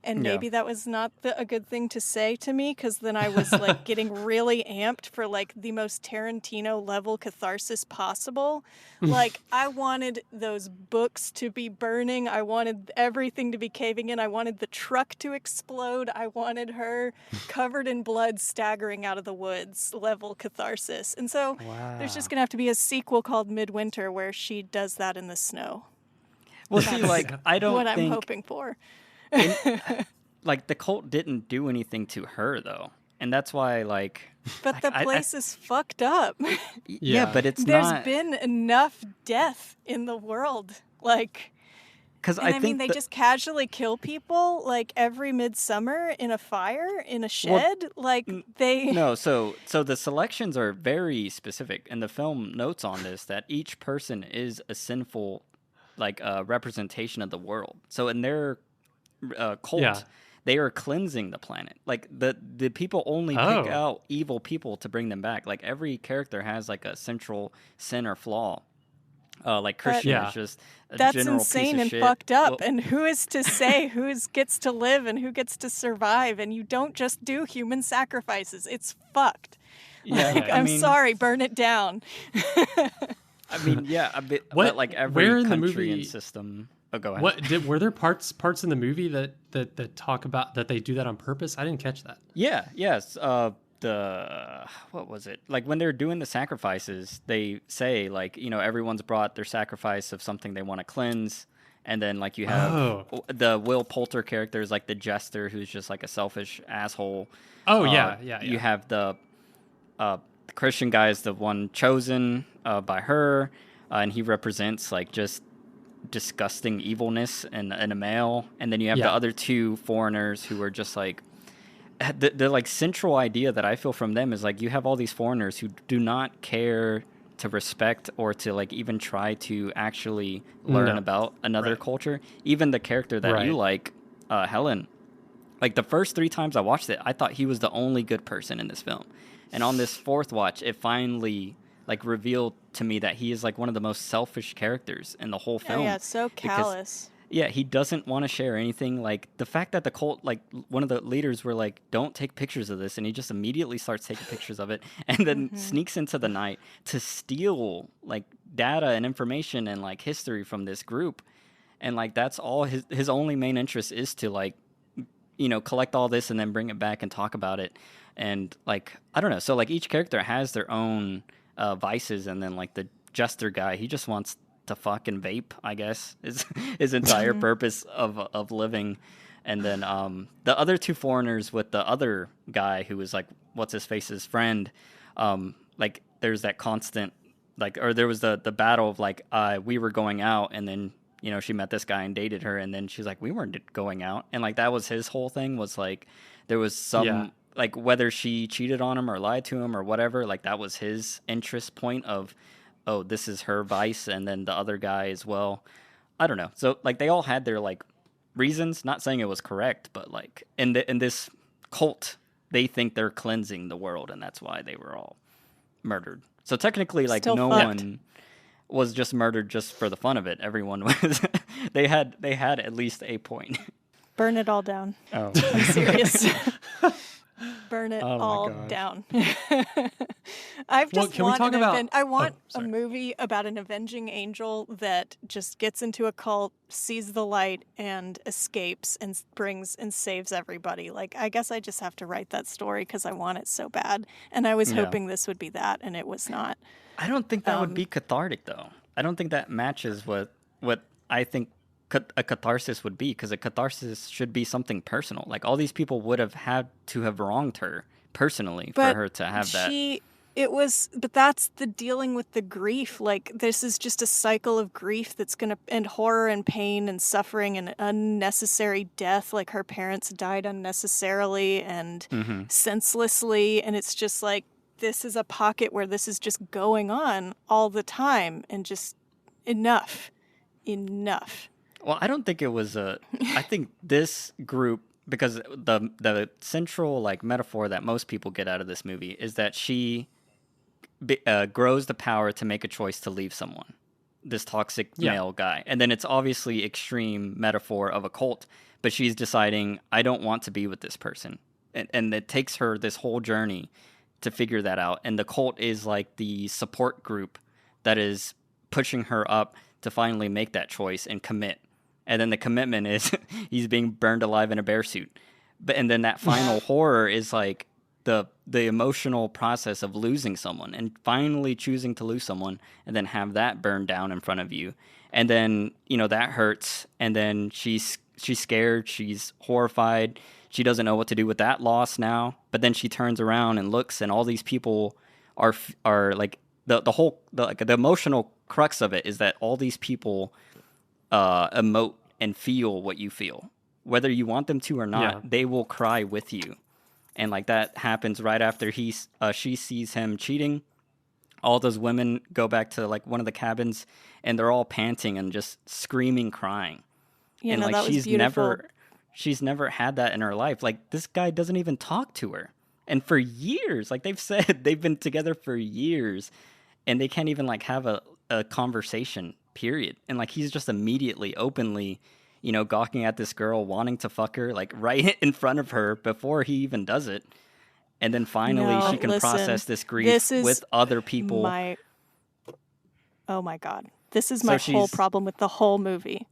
And maybe that was not a good thing to say to me, because then I was, like, getting really amped for, like, the most Tarantino-level catharsis possible. Like, I wanted those books to be burning. I wanted everything to be caving in. I wanted the truck to explode. I wanted her covered in blood staggering out of the woods level catharsis. And so there's just going to have to be a sequel called Midwinter where she does that in the snow. Well, see, like, I don't what think... I'm hoping for. Like, the cult didn't do anything to her, though. And that's why, like... But the place is fucked up. Yeah, but it's There's not... been enough death in the world. Like... Because I mean, they just casually kill people, like, every midsummer in a fire, in a shed. Well, like, they... No, so the selections are very specific. And the film notes on this that each person is a sinful, like, representation of the world. So in their... cult, they are cleansing the planet. Like, the people only pick out evil people to bring them back. Like, every character has, like, a central sin or flaw. Like, Christian is just a that's general insane piece of and shit. fucked up. And who is to say who gets to live and who gets to survive? And you don't just do human sacrifices. It's fucked. Yeah, like, I'm sorry, burn it down. I mean, yeah, a bit. But like every country and system. Oh, go ahead. Were there parts in the movie that talk about that they do that on purpose? I didn't catch that. Yeah. Yes. What was it? Like, when they're doing the sacrifices, they say, like, you know, everyone's brought their sacrifice of something they want to cleanse. And then, like, you have the Will Poulter character is like the jester who's just like a selfish asshole. Oh, yeah. You have the Christian guy is the one chosen by her, and he represents, like, just disgusting evilness in a male. And then you have the other two foreigners who are just, like, the like central idea that I feel from them is, like, you have all these foreigners who do not care to respect or to, like, even try to actually learn about another culture. Even the character that you like, Helen, like, the first 3 times I watched it, I thought he was the only good person in this film. And on this 4th watch, it finally, like, revealed to me that he is, like, one of the most selfish characters in the whole film. Yeah, it's so callous. Yeah, he doesn't want to share anything. Like, the fact that the cult, like, one of the leaders were like, don't take pictures of this, and he just immediately starts taking pictures of it, and then sneaks into the night to steal, like, data and information and, like, history from this group. And, like, that's all his only main interest is to, like, you know, collect all this and then bring it back and talk about it. And, like, I don't know. So, like, each character has their own vices, and then, like, the jester guy, he just wants to fucking vape, I guess, is his entire purpose of living. And then the other 2 foreigners with the other guy who was, like, what's his face's friend, like, there's that constant, like, or there was the battle of, like, we were going out, and then, you know, she met this guy and dated her, and then she's like, we weren't going out. And, like, that was his whole thing, was, like, there was some like, whether she cheated on him or lied to him or whatever, like, that was his interest point of, oh, this is her vice, and then the other guy as well. I don't know. So, like, they all had their, like, reasons. Not saying it was correct, but, like, in this cult, they think they're cleansing the world, and that's why they were all murdered. So technically, like, no one was just murdered just for the fun of it. Everyone was. they had at least a point. Burn it all down. Oh, I'm serious. Burn it all down. I've just I want a movie about an avenging angel that just gets into a cult, sees the light, and escapes and brings and saves everybody. Like, I guess I just have to write that story because I want it so bad. And I was hoping this would be that, and it was not. I don't think that would be cathartic, though. I don't think that matches what I think a catharsis would be, because a catharsis should be something personal. Like, all these people would have had to have wronged her personally for her to have that. But that's the dealing with the grief. Like, this is just a cycle of grief that's going to end horror and pain and suffering and unnecessary death. Like, her parents died unnecessarily and senselessly. And it's just like, this is a pocket where this is just going on all the time and just enough. Well, I don't think it was I think this group, because the central like metaphor that most people get out of this movie is that she grows the power to make a choice to leave someone, this toxic male guy. And then it's obviously extreme metaphor of a cult, but she's deciding, I don't want to be with this person. And it takes her this whole journey to figure that out. And the cult is like the support group that is pushing her up to finally make that choice and commit. And then the commitment is he's being burned alive in a bear suit. And then that final horror is like the emotional process of losing someone and finally choosing to lose someone and then have that burned down in front of you. And then, that hurts. And then she's scared. She's horrified. She doesn't know what to do with that loss now. But then she turns around and looks, and all these people are like the emotional crux of it is that all these people emote and feel what you feel, whether you want them to or not. They will cry with you. And like that happens right after she sees him cheating. All those women go back to like one of the cabins, and they're all panting and just screaming, crying. And like that was beautiful. She's never had that in her life. Like, this guy doesn't even talk to her. And for years, like they've said, they've been together for years, and they can't even like have a conversation, period. And like he's just immediately, openly, gawking at this girl, wanting to fuck her, like right in front of her before he even does it. And then finally she can process this grief with other people. Oh my God. This is my whole problem with the whole movie.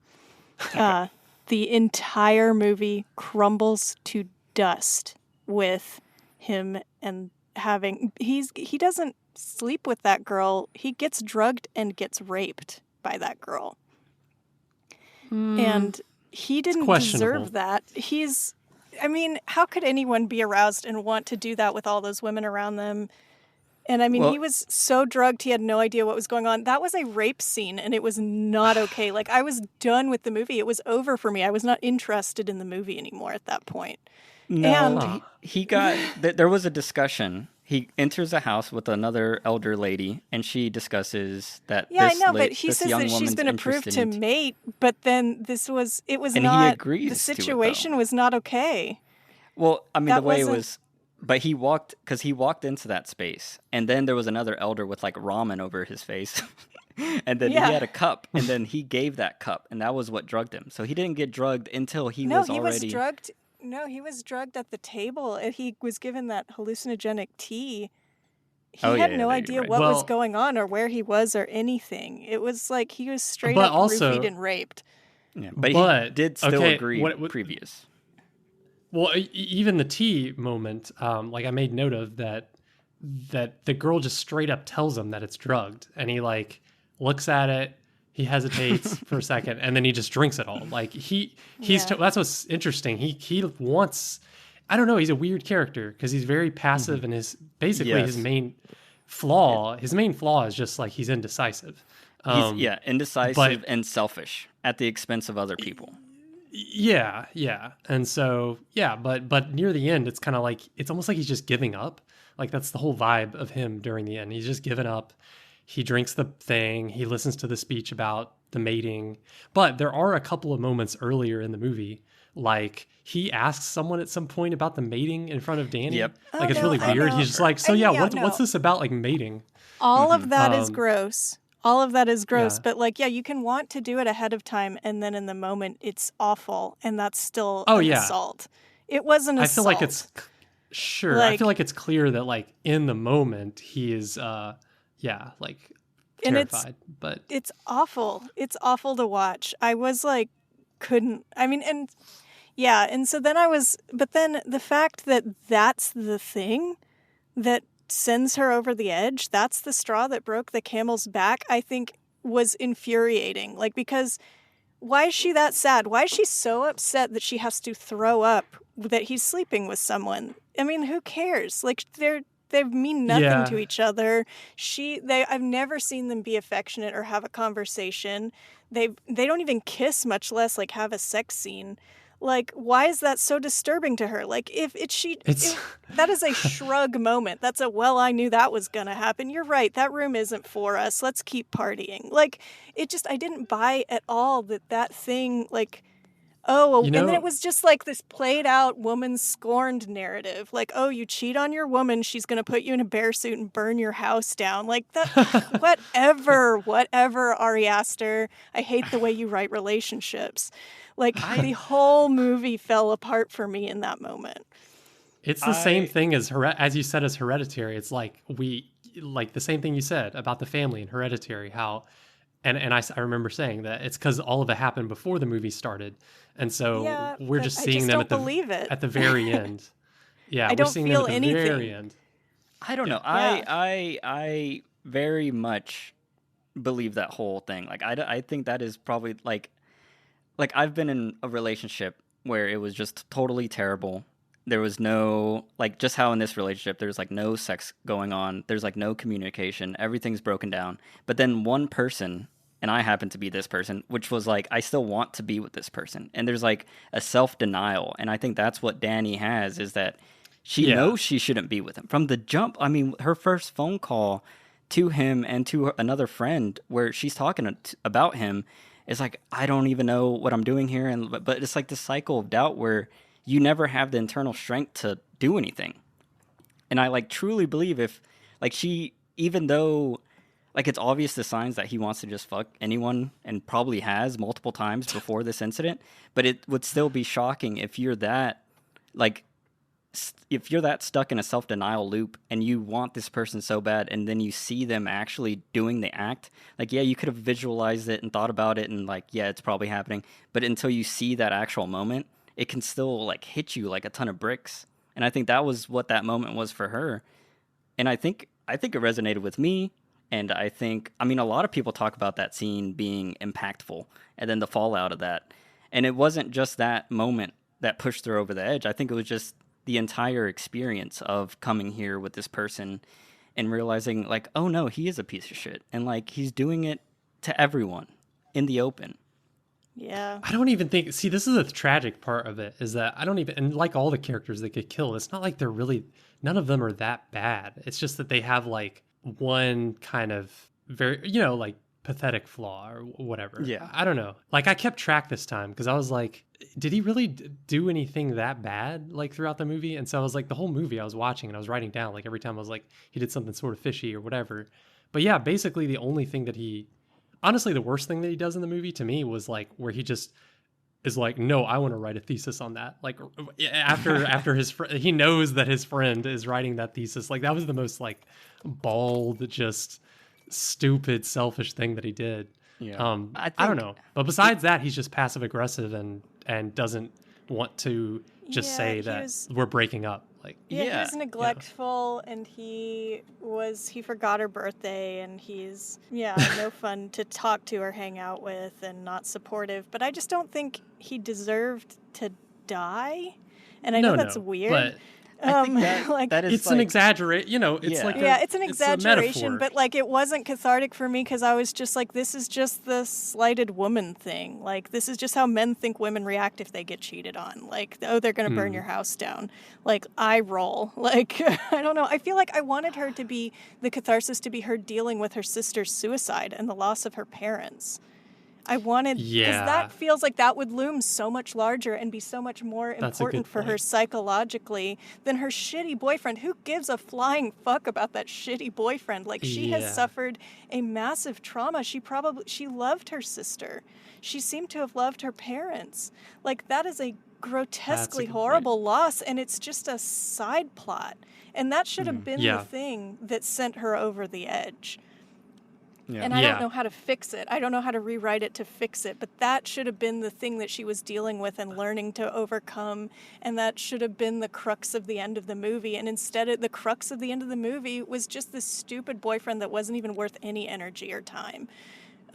The entire movie crumbles to dust with him and he doesn't sleep with that girl. He gets drugged and gets raped by that girl. And he didn't deserve that. How could anyone be aroused and want to do that with all those women around them? And he was so drugged, he had no idea what was going on. That was a rape scene, and it was not okay. Like, I was done with the movie. It was over for me. I was not interested in the movie anymore at that point. No, and there was a discussion. He enters a house with another elder lady, and she discusses that but he says that she's been approved to mate, but then it was and not, he agrees the situation was not okay. Well, the way it was... But he walked into that space, and then there was another elder with like ramen over his face, and then he had a cup, and then he gave that cup, and that was what drugged him. So he didn't get drugged until he was drugged. No, he was drugged at the table, and he was given that hallucinogenic tea. He had no idea what was going on or where he was or anything. It was like he was straight up roofied and raped. Yeah, but he did still agree previous. Well, even the tea moment, like I made note of that the girl just straight up tells him that it's drugged, and he like looks at it, he hesitates for a second, and then he just drinks it all. Like that's what's interesting. He wants, I don't know, he's a weird character because he's very passive, and his main flaw is just like he's indecisive. He's indecisive and selfish at the expense of other people. Yeah. And so, but near the end, it's kind of like, it's almost like he's just giving up. Like that's the whole vibe of him during the end. He's just given up. He drinks the thing. He listens to the speech about the mating. But there are a couple of moments earlier in the movie, like he asks someone at some point about the mating in front of Danny. Yep. Like it's really weird. He's just like, what's this about, like mating? All of that is gross. All of that is gross, but you can want to do it ahead of time, and then in the moment, it's awful, and that's still an assault. It was an assault. I feel like it's I feel like it's clear that like in the moment he is, terrified. But it's awful. It's awful to watch. I was like, and so then but then the fact that that's the thing that sends her over the edge, that's the straw that broke the camel's back, I think was infuriating. Like, because why is she that sad? Why is she so upset that she has to throw up that he's sleeping with someone? Who cares? Like, they mean nothing to each other. I've never seen them be affectionate or have a conversation. They don't even kiss, much less like have a sex scene. Like, why is that so disturbing to her? Like, that is a shrug moment. That's a, well, I knew that was going to happen. You're right. That room isn't for us. Let's keep partying. Like, I didn't buy at all that thing, like, and then it was just like this played out woman scorned narrative. Like, oh, you cheat on your woman, she's going to put you in a bear suit and burn your house down. Like that, whatever, Ari Aster. I hate the way you write relationships. Like the whole movie fell apart for me in that moment. It's the same thing as you said, as Hereditary. It's like the same thing you said about the family in Hereditary, how, and I remember saying that it's because all of it happened before the movie started. And so we're just seeing them at the very end. Yeah, I don't feel anything. Very end. I don't know. Yeah. I very much believe that whole thing. Like I think that is probably like I've been in a relationship where it was just totally terrible. There was no, like, just how in this relationship there's like no sex going on. There's like no communication. Everything's broken down. But then one person, and I happen to be this person, which was like, I still want to be with this person. And there's like a self-denial. And I think that's what Danny has, is that she knows she shouldn't be with him. From the jump, I mean, her first phone call to him and to another friend where she's talking about him is like, I don't even know what I'm doing here. But it's like this cycle of doubt where you never have the internal strength to do anything. And I like truly believe if like she, even though like it's obvious the signs that he wants to just fuck anyone and probably has multiple times before this incident, but it would still be shocking if you're that stuck in a self-denial loop and you want this person so bad and then you see them actually doing the act. Like, yeah, you could have visualized it and thought about it and like, yeah, it's probably happening. But until you see that actual moment, it can still like hit you like a ton of bricks. And I think that was what that moment was for her. And I think it resonated with me. And I think, I mean, a lot of people talk about that scene being impactful and then the fallout of that. And it wasn't just that moment that pushed her over the edge. I think it was just the entire experience of coming here with this person and realizing like, oh no, he is a piece of shit. And like, he's doing it to everyone in the open. Yeah. I don't even think, see, this is the tragic part of it, is that I don't even, and like all the characters that get killed, it's not like they're really, none of them are that bad. It's just that they have like one kind of very, like pathetic flaw or whatever. Yeah. I don't know. Like I kept track this time because I was like, did he really do anything that bad like throughout the movie? And so I was like, the whole movie I was watching and I was writing down like every time I was like, he did something sort of fishy or whatever. But yeah, basically the only thing that honestly, the worst thing that he does in the movie to me was like where he just is like, no, I want to write a thesis on that. Like after his he knows that his friend is writing that thesis. Like that was the most like bald, just stupid, selfish thing that he did. Yeah. I don't know. But besides that, he's just passive aggressive and doesn't want to just say that we're breaking up. Like, he was neglectful and he forgot her birthday and he's no fun to talk to or hang out with and not supportive. But I just don't think he deserved to die. And I know that's weird. But I think that is it's an exaggeration, it's like it's an exaggeration, but like it wasn't cathartic for me because I was just like, this is just the slighted woman thing. Like this is just how men think women react if they get cheated on. Like, oh, they're gonna burn your house down. Like I roll. Like I don't know. I feel like I wanted her to be the catharsis to be her dealing with her sister's suicide and the loss of her parents. I wanted, because that feels like that would loom so much larger and be so much more important for her psychologically than her shitty boyfriend. Who gives a flying fuck about that shitty boyfriend? Like, she has suffered a massive trauma. She loved her sister. She seemed to have loved her parents. Like, that is a grotesquely horrible loss, and it's just a side plot. And that should have been the thing that sent her over the edge. Yeah. And I don't know how to fix it. I don't know how to rewrite it to fix it. But that should have been the thing that she was dealing with and learning to overcome. And that should have been the crux of the end of the movie. And instead, the crux of the end of the movie was just this stupid boyfriend that wasn't even worth any energy or time.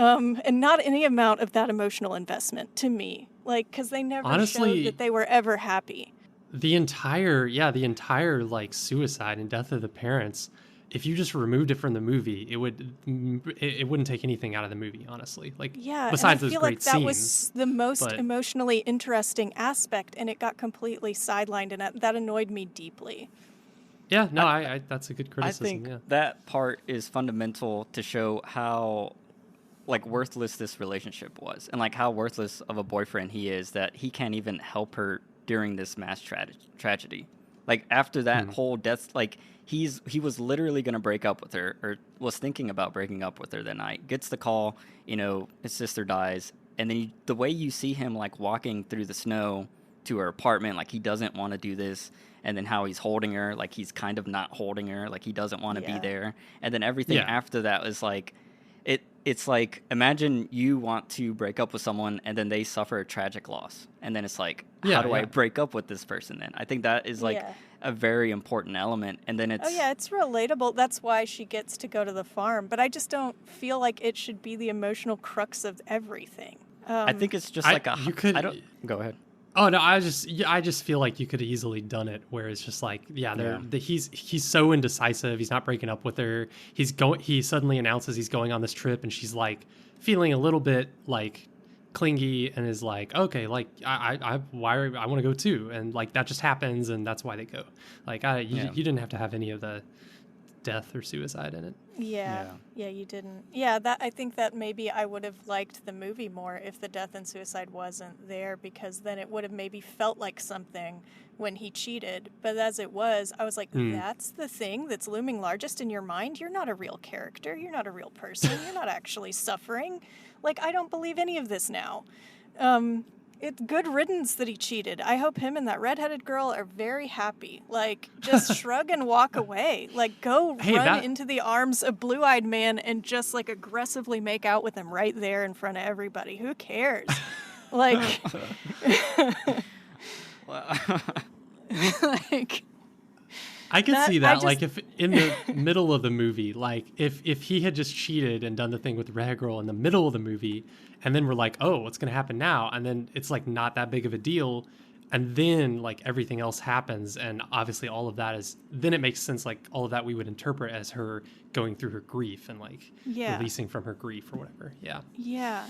And not any amount of that emotional investment to me. Like, because they never showed that they were ever happy. The entire like suicide and death of the parents, if you just removed it from the movie, it wouldn't take anything out of the movie, honestly. Like, besides those great scenes. That was the most emotionally interesting aspect, and it got completely sidelined, and that annoyed me deeply. Yeah, no, I that's a good criticism. I think that part is fundamental to show how like worthless this relationship was, and like how worthless of a boyfriend he is, that he can't even help her during this mass tragedy. Like after that whole death, like he was literally going to break up with her, or was thinking about breaking up with her that night. Gets the call, his sister dies, and then the way you see him like walking through the snow to her apartment, like he doesn't want to do this, and then how he's holding her, like he's kind of not holding her, like he doesn't want to be there, and then everything after that is like, it's like, imagine you want to break up with someone and then they suffer a tragic loss, and then it's like, how do I break up with this person then? I think that is like a very important element, and then it's... Oh yeah, it's relatable. That's why she gets to go to the farm, but I just don't feel like it should be the emotional crux of everything. I think it's just like go ahead. Oh no, I just feel like you could have easily done it where it's just like, he's so indecisive, he's not breaking up with her. He suddenly announces he's going on this trip, and she's like feeling a little bit like clingy, and is like, okay, like I want to go too, and like that just happens, and that's why they go. Like you didn't have to have any of the death or suicide in it. Yeah, you didn't. Yeah, I think that maybe I would have liked the movie more if the death and suicide wasn't there, because then it would have maybe felt like something when he cheated. But as it was, I was like, that's the thing that's looming largest in your mind? You're not a real character. You're not a real person. You're not actually suffering. Like, I don't believe any of this now. It's good riddance that he cheated. I hope him and that redheaded girl are very happy. Like, just shrug and walk away. Like, go run into the arms of Blue-Eyed Man and just, like, aggressively make out with him right there in front of everybody. Who cares? Like, like... I could see that, like, if in the middle of the movie, like, if he had just cheated and done the thing with the red girl in the middle of the movie, and then we're like, oh, what's going to happen now? And then it's, like, not that big of a deal, and then, like, everything else happens, and obviously all of that is, then it makes sense, like, all of that we would interpret as her going through her grief and, like, releasing from her grief or whatever. Yeah,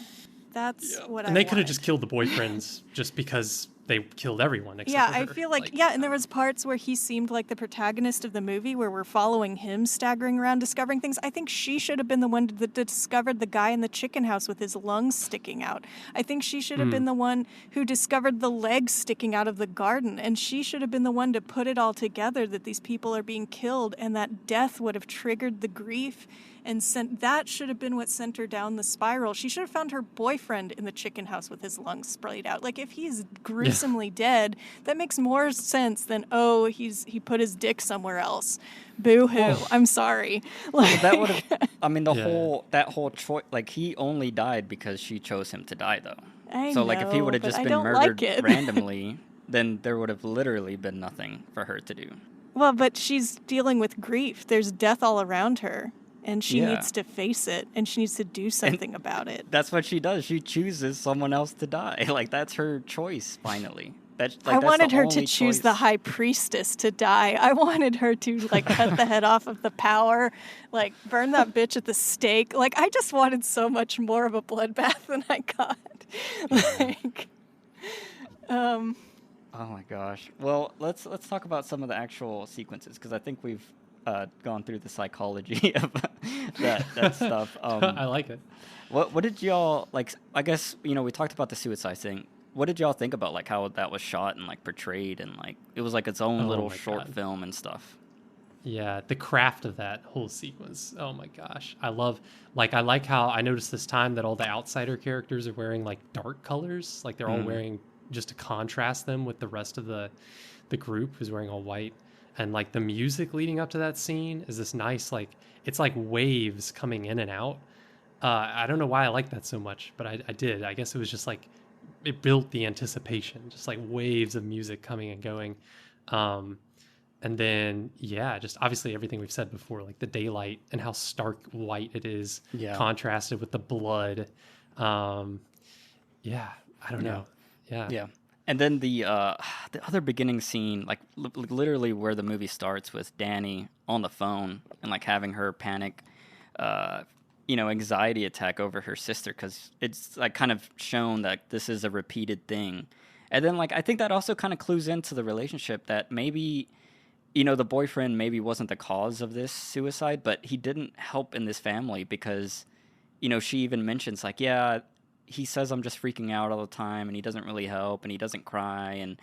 that's what and they could have just killed the boyfriends just because they killed everyone except for her. I feel like and there was parts where he seemed like the protagonist of the movie, where we're following him staggering around discovering things. I think she should have been the one that discovered the guy in the chicken house with his lungs sticking out. I think she should have been the one who discovered the legs sticking out of the garden, and she should have been the one to put it all together that these people are being killed, and that death would have triggered the grief, and that should have been what sent her down the spiral. She should have found her boyfriend in the chicken house with his lungs sprayed out. Like, if he's gruesomely dead, that makes more sense than, he put his dick somewhere else. Boo-hoo. I'm sorry. Like, that would have, I mean, that whole choice, like, he only died because she chose him to die, though. I know, like, if he would have just been murdered randomly, then there would have literally been nothing for her to do. Well, but she's dealing with grief. There's death all around her. And she needs to face it, and she needs to do something about it. That's what she does. She chooses someone else to die. Like, that's her choice, finally. I wanted her to choose the high priestess to die. I wanted her to, like, cut the head off of the power, like, burn that bitch at the stake. Like, I just wanted so much more of a bloodbath than I got. Like, oh my gosh. Well, let's talk about some of the actual sequences, because I think we've gone through the psychology of that stuff. I like it. What did y'all, like, I guess, we talked about the suicide thing. What did y'all think about, like, how that was shot and, like, portrayed, and, like, it was like its own little short film and stuff? Yeah, the craft of that whole sequence. Oh my gosh. I like how I noticed this time that all the outsider characters are wearing, like, dark colors. Like, they're all wearing, just to contrast them with the rest of the group who's wearing all white. And, like, the music leading up to that scene is this nice, like, it's like waves coming in and out. I don't know why I like that so much, but I did. I guess it was just, like, it built the anticipation, just, like, waves of music coming and going. And then, just obviously everything we've said before, like the daylight and how stark white it is, contrasted with the blood. I don't know. Yeah. And then the other beginning scene, like literally where the movie starts with Danny on the phone and like having her panic, anxiety attack over her sister, because it's like kind of shown that this is a repeated thing. And then like I think that also kind of clues into the relationship that maybe, the boyfriend maybe wasn't the cause of this suicide, but he didn't help in this family because, she even mentions like, yeah, he says I'm just freaking out all the time and he doesn't really help and he doesn't cry. And,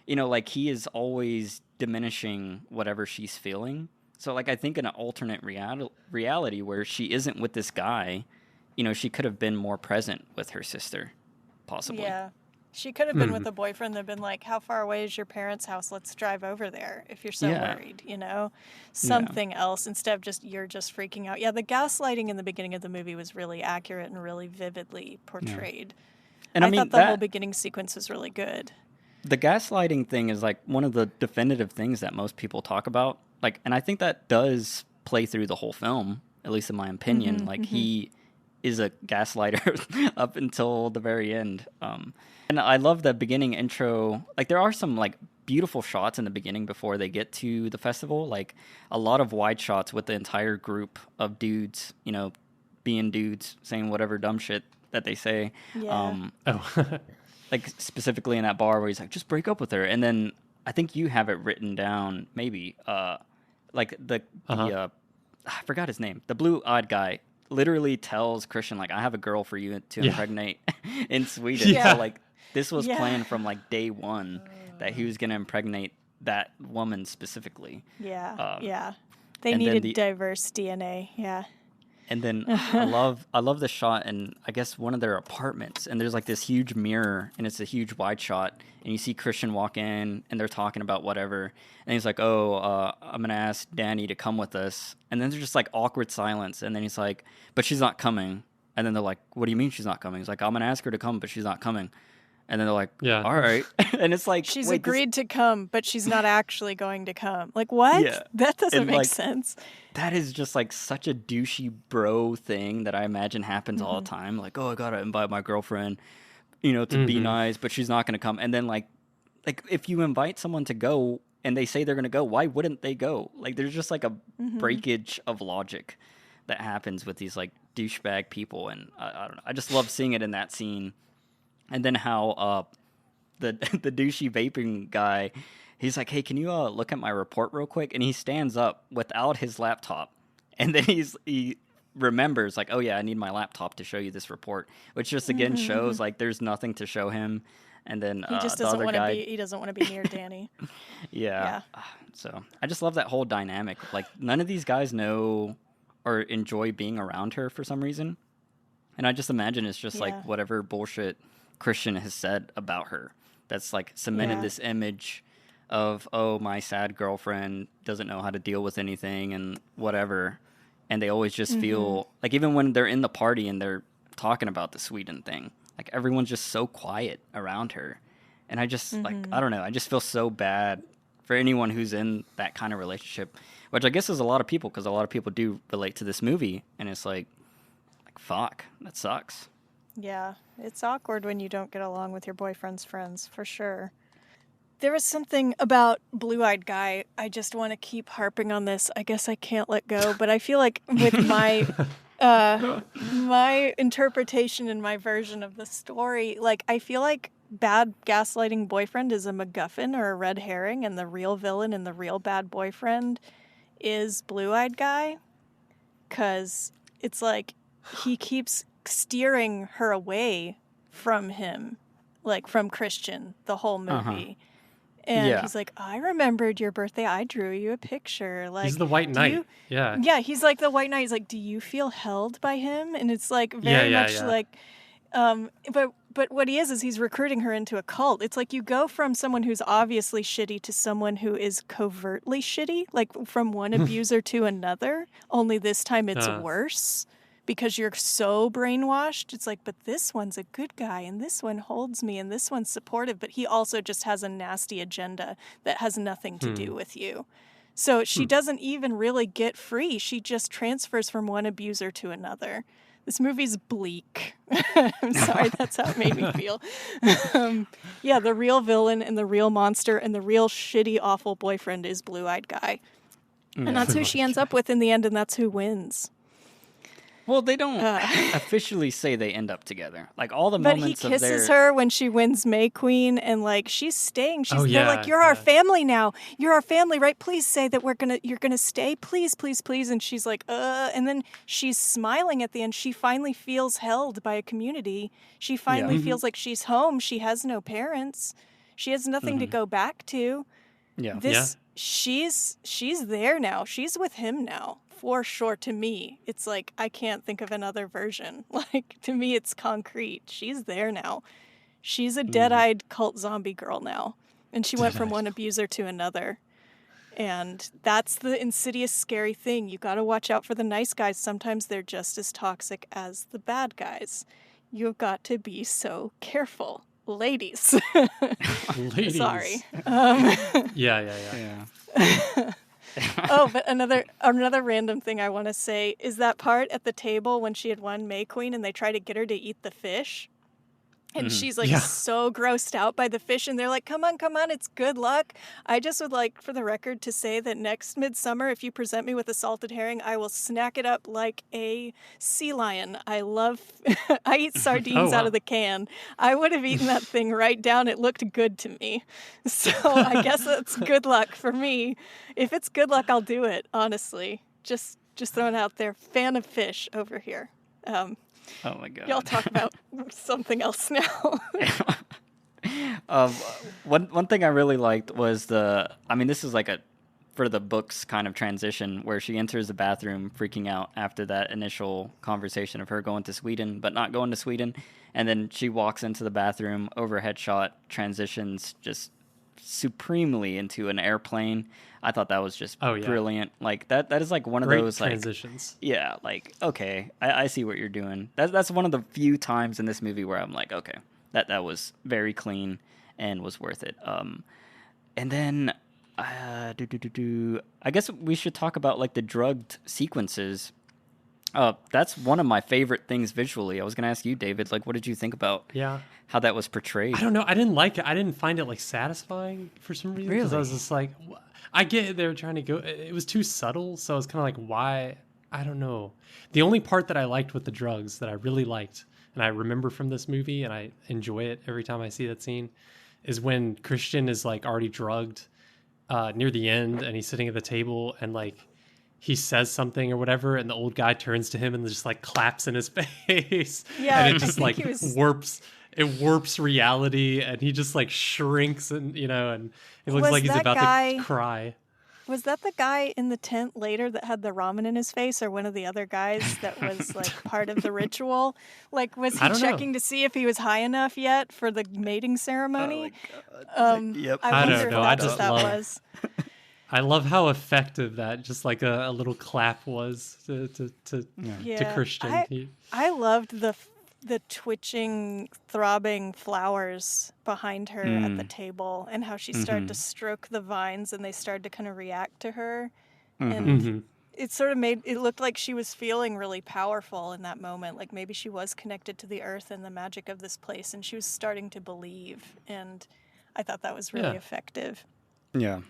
like he is always diminishing whatever she's feeling. So like, I think in an alternate reality where she isn't with this guy, she could have been more present with her sister, possibly. Yeah. She could have been with a boyfriend that had been like, how far away is your parents' house? Let's drive over there if you're so worried, Something else instead of you're just freaking out. Yeah, the gaslighting in the beginning of the movie was really accurate and really vividly portrayed. Yeah. And I thought the whole beginning sequence was really good. The gaslighting thing is like one of the definitive things that most people talk about. Like, and I think that does play through the whole film, at least in my opinion. He is a gaslighter up until the very end. And I love the beginning intro. Like, there are some like beautiful shots in the beginning before they get to the festival. Like a lot of wide shots with the entire group of dudes, being dudes, saying whatever dumb shit that they say. Yeah. Like specifically in that bar where he's like, just break up with her. And then I think you have it written down, maybe, like I forgot his name. The blue-eyed guy literally tells Christian, like, I have a girl for you to impregnate in Sweden. Yeah. So, like, this was planned from, like, day one that he was going to impregnate that woman specifically. Yeah. They needed diverse DNA. Yeah. And then I love the shot in, I guess, one of their apartments. And there's like this huge mirror and it's a huge wide shot. And you see Christian walk in and they're talking about whatever. And he's like, I'm going to ask Danny to come with us. And then there's just like awkward silence. And then he's like, but she's not coming. And then they're like, what do you mean she's not coming? He's like, I'm going to ask her to come, but she's not coming. And then they're like, all right. And it's like, she's agreed to come, but she's not actually going to come. Like, what? Yeah. That doesn't make sense. That is just like such a douchey bro thing that I imagine happens all the time. Like, I got to invite my girlfriend, to be nice, but she's not going to come. And then like if you invite someone to go and they say they're going to go, why wouldn't they go? Like, there's just like a breakage of logic that happens with these like douchebag people. And I don't know. I just love seeing it in that scene. And then how the douchey vaping guy, he's like, hey, can you look at my report real quick? And he stands up without his laptop. And then he remembers, like, oh, yeah, I need my laptop to show you this report, which just, again, shows, like, there's nothing to show him. And then he just doesn't want to be, he doesn't want to be near Danny. Yeah. So I just love that whole dynamic. Like, none of these guys know or enjoy being around her for some reason. And I just imagine it's just, like, whatever bullshit Christian has said about her that's like cemented this image of, oh, my sad girlfriend doesn't know how to deal with anything and whatever. And they always just feel like, even when they're in the party and they're talking about the Sweden thing, like everyone's just so quiet around her. And I just like, I don't know, I just feel so bad for anyone who's in that kind of relationship, which I guess is a lot of people, because a lot of people do relate to this movie. And it's like fuck, that sucks. Yeah, it's awkward when you don't get along with your boyfriend's friends, for sure. There was something about Blue-Eyed Guy. I just want to keep harping on this. I guess I can't let go, but I feel like with my my interpretation and my version of the story, like, I feel like bad gaslighting boyfriend is a MacGuffin or a red herring, and the real villain and the real bad boyfriend is Blue-Eyed Guy. Because it's like he keeps steering her away from him, like from Christian, the whole movie. And he's like, I remembered your birthday. I drew you a picture. Like, he's the white knight. Yeah, he's like the white knight. He's like, do you feel held by him? And it's like very much like, but what he is he's recruiting her into a cult. It's like you go from someone who's obviously shitty to someone who is covertly shitty, like from one abuser to another, only this time it's worse. Because you're so brainwashed. It's like, but this one's a good guy, and this one holds me, and this one's supportive, but he also just has a nasty agenda that has nothing to do with you. So she doesn't even really get free. She just transfers from one abuser to another. This movie's bleak. I'm sorry, that's how it made me feel. Yeah, the real villain and the real monster and the real shitty, awful boyfriend is Blue-Eyed Guy. And that's who she ends up with in the end, and that's who wins. Well, they don't officially say they end up together. Like all the but moments he kisses her when she wins May Queen, and like she's staying. They're like, "You're our family now. You're our family, right? Please say that you're gonna stay, please, please, please." And she's like, And then she's smiling at the end. She finally feels held by a community. She finally feels like she's home. She has no parents. She has nothing to go back to. Yeah. She's there now. She's with him now. For sure, to me, it's like, I can't think of another version. Like, to me, it's concrete. She's there now. She's a dead-eyed cult zombie girl now. And she went from one abuser to another. And that's the insidious, scary thing. You got to watch out for the nice guys. Sometimes they're just as toxic as the bad guys. You've got to be so careful. Ladies. Ladies. Sorry. Yeah. Oh, but another random thing I want to say is that part at the table when she had won May Queen and they try to get her to eat the fish. And she's like so grossed out by the fish, and they're like, come on, it's good luck. I just would like, for the record, to say that next Midsommar, if you present me with a salted herring, I will snack it up like a sea lion. I eat sardines out of the can. I would have eaten that thing right down. It looked good to me. So I guess that's good luck for me. If it's good luck, I'll do it, honestly. Just throwing it out there. Fan of fish over here. Oh my god! Y'all talk about something else now. One thing I really liked was this is like for the books kind of transition where she enters the bathroom freaking out after that initial conversation of her going to Sweden but not going to Sweden, and then she walks into the bathroom, overhead shot, transitions just supremely into an airplane. I thought that was just brilliant. Like that is like one of those transitions. Like, yeah, like okay, I see what you're doing. That's one of the few times in this movie where I'm like, okay, that was very clean and was worth it. And then I guess we should talk about like the drugged sequences. That's one of my favorite things visually. I was going to ask you, David, like, what did you think about how that was portrayed? I don't know. I didn't like it. I didn't find it like satisfying for some reason. Because I was just like, I get it. They were trying to go. It was too subtle. So I was kind of like, why? I don't know. The only part that I liked with the drugs that I really liked, and I remember from this movie, and I enjoy it every time I see that scene, is when Christian is like already drugged near the end, and he's sitting at the table, and like, he says something or whatever, and the old guy turns to him and just like claps in his face. Yeah, and it just like warps reality, and he just like shrinks, and and it looks like he's about to cry. Was that the guy in the tent later that had the ramen in his face, or one of the other guys that was like part of the ritual? Like, was he checking to see if he was high enough yet for the mating ceremony? Oh my God. Yep. I wonder if that's what that was. I love how effective that just like a little clap was to Christian. I loved the twitching, throbbing flowers behind her at the table, and how she started to stroke the vines, and they started to kind of react to her. And it sort of made it looked like she was feeling really powerful in that moment. Like maybe she was connected to the earth and the magic of this place, and she was starting to believe. And I thought that was really effective. Yeah.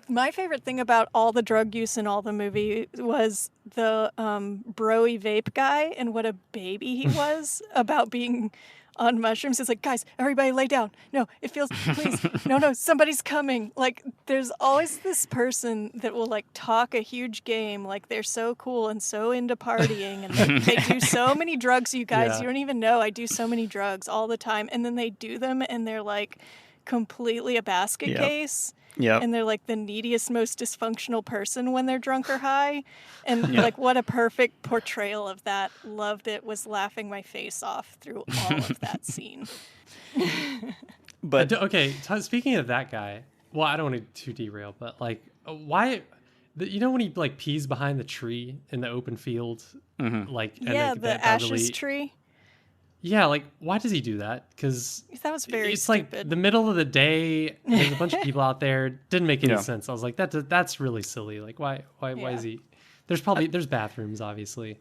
My favorite thing about all the drug use in all the movie was the broy vape guy, and what a baby he was about being on mushrooms. It's like, guys, everybody lay down. No, it feels, please. No, somebody's coming. Like, there's always this person that will like talk a huge game. Like, they're so cool and so into partying, and they do so many drugs, you guys. You don't even know. I do so many drugs all the time. And then they do them, and they're like completely a basket case. And they're like the neediest, most dysfunctional person when they're drunk or high. And like, what a perfect portrayal of that. Loved it. Was laughing my face off through all of that scene. But okay, speaking of that guy, well, I don't want to derail, but like, why? When he like pees behind the tree in the open field, like the ashes tree. Yeah, like, why does he do that? Because that was very it's stupid. Like the middle of the day, there's a bunch of people out there. Didn't make any sense. I was like, that's really silly. Like, why is he? There's bathrooms, obviously.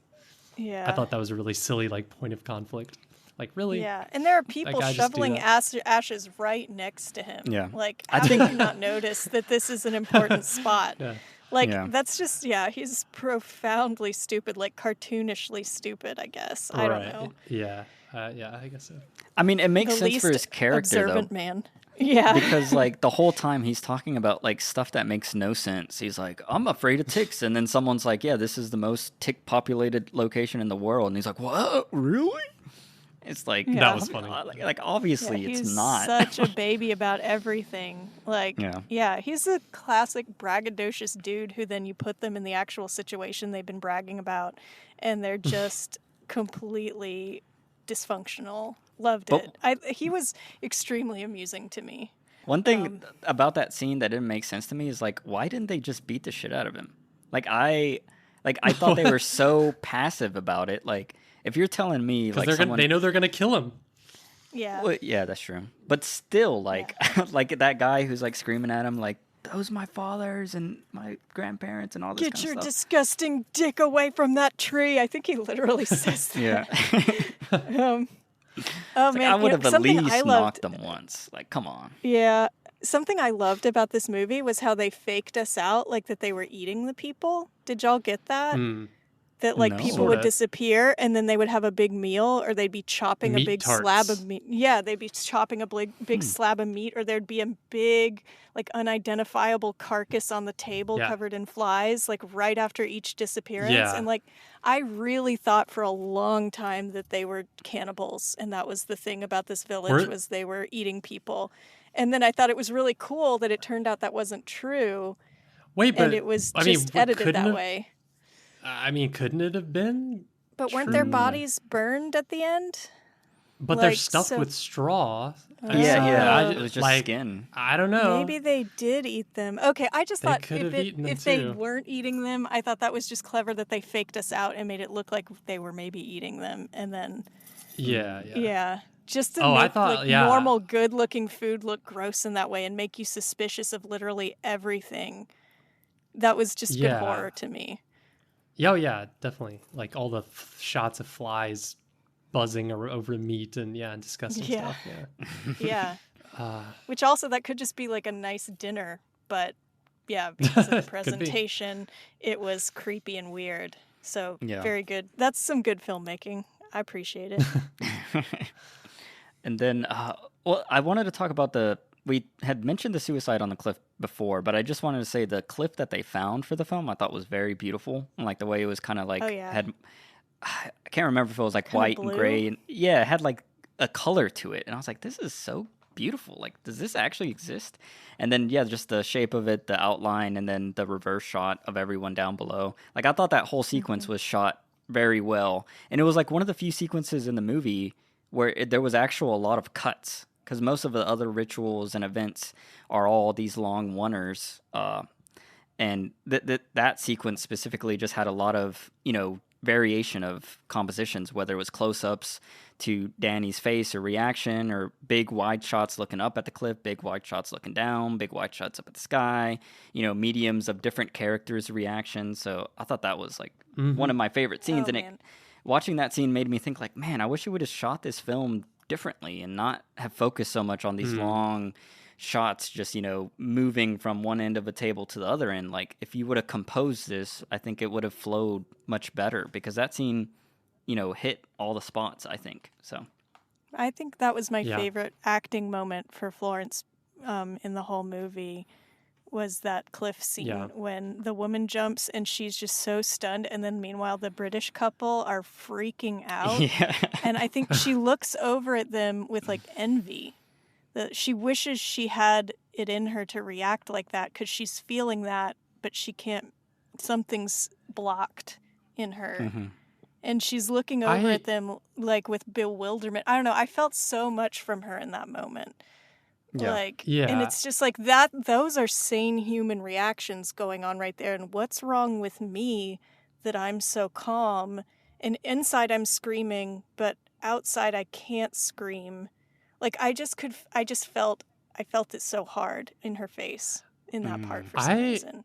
Yeah. I thought that was a really silly like point of conflict. Like, really? Yeah, and there are people guy just do shoveling that? ashes right next to him. Yeah. Like, I how think- can you not notice that this is an important spot? Yeah. Like, Yeah. that's just, he's profoundly stupid, like cartoonishly stupid, I guess. I don't know. Yeah. Yeah, I guess so. I mean, it makes The sense least for his character, though. observant man. Yeah. Because, like, the whole time he's talking about, like, stuff that makes no sense. He's like, I'm afraid of ticks. And then someone's like, yeah, this is the most tick-populated location in the world. And he's like, what? Really? It's like... Yeah. That was funny. Like obviously, he's it's not. such a baby about everything. Like, Yeah. he's a classic braggadocious dude who then you put them in the actual situation they've been bragging about, and they're just completely dysfunctional. Loved it. He was extremely amusing to me. One thing about that scene that didn't make sense to me is, like, why didn't they just beat the shit out of him? I thought they were so passive about it. Like, if you're telling me, like, they know they're gonna kill him. Yeah. Well, yeah, that's true. But still, like, like that guy who's like screaming at him, like, those are my fathers and my grandparents and all this Get kind your of stuff. disgusting dick away from that tree. I think he literally says that. Yeah. Oh, Like, man. I would have at something least I loved, knocked them once. Like, come on. Yeah. Something I loved about this movie was how they faked us out, like that they were eating the people. Did y'all get that? That, like, No. people would Sorta. disappear and then they would have a big meal, or they'd be chopping a Meat big tarts. slab of meat. Yeah, they'd be chopping a big slab of meat, or there'd be a big, like, unidentifiable carcass on the table covered in flies, like, right after each disappearance. Yeah. And, like, I really thought for a long time that they were cannibals, and that was the thing about this village, was they were eating people. And then I thought it was really cool that it turned out that wasn't true, Wait, but and it was I mean, just edited couldn't that have- way. I mean, couldn't it have been? But weren't their true? bodies burned at the end? But they're like, stuffed so- with straw. Yeah. It was just skin. I don't know. Maybe they did eat them. Okay, I just thought could have eaten them if they too. weren't eating them, I thought that was just clever that they faked us out and made it look like they were maybe eating them, and then Yeah. just to Oh, I make thought- like yeah. normal, good-looking food look gross in that way and make you suspicious of literally everything. That was just good Yeah. horror to me. Oh, yeah, definitely. Like all the shots of flies buzzing over meat and and disgusting Yeah. stuff. Yeah. Yeah. Which also, that could just be like a nice dinner, but yeah, because of the Could be. presentation, it was creepy and weird. So Yeah. very good. That's some good filmmaking. I appreciate it. And then, well, I wanted to talk about we had mentioned the suicide on the cliff before, but I just wanted to say the cliff that they found for the film I thought was very beautiful. And like the way it was kind of like, I can't remember if it was like Kinda white blue? and gray. And yeah, it had like a color to it. And I was like, this is so beautiful. Like, does this actually exist? And then, yeah, just the shape of it, the outline, and then the reverse shot of everyone down below. Like, I thought that whole sequence was shot very well. And it was like one of the few sequences in the movie where there was a lot of cuts. Because most of the other rituals and events are all these long oneers. And that sequence specifically just had a lot of, variation of compositions, whether it was close-ups to Danny's face or reaction, or big wide shots looking up at the cliff, big wide shots looking down, big wide shots up at the sky, mediums of different characters' reactions. So I thought that was like one of my favorite scenes. Watching that scene made me think like, man, I wish we would have shot this film differently and not have focused so much on these long shots, just, moving from one end of a table to the other end. Like, if you would have composed this, I think it would have flowed much better, because that scene, hit all the spots, I think. So I think that was my favorite acting moment for Florence in the whole movie, was that cliff scene when the woman jumps and she's just so stunned, and then meanwhile the British couple are freaking out. And I think she looks over at them with like envy, that she wishes she had it in her to react like that, because she's feeling that, but she can't, something's blocked in her. And she's looking over at them like with bewilderment. I don't know, I felt so much from her in that moment. And it's just like that, those are sane human reactions going on right there. And what's wrong with me that I'm so calm, and inside I'm screaming, but outside I can't scream. Like, I felt it so hard in her face in that part for some reason.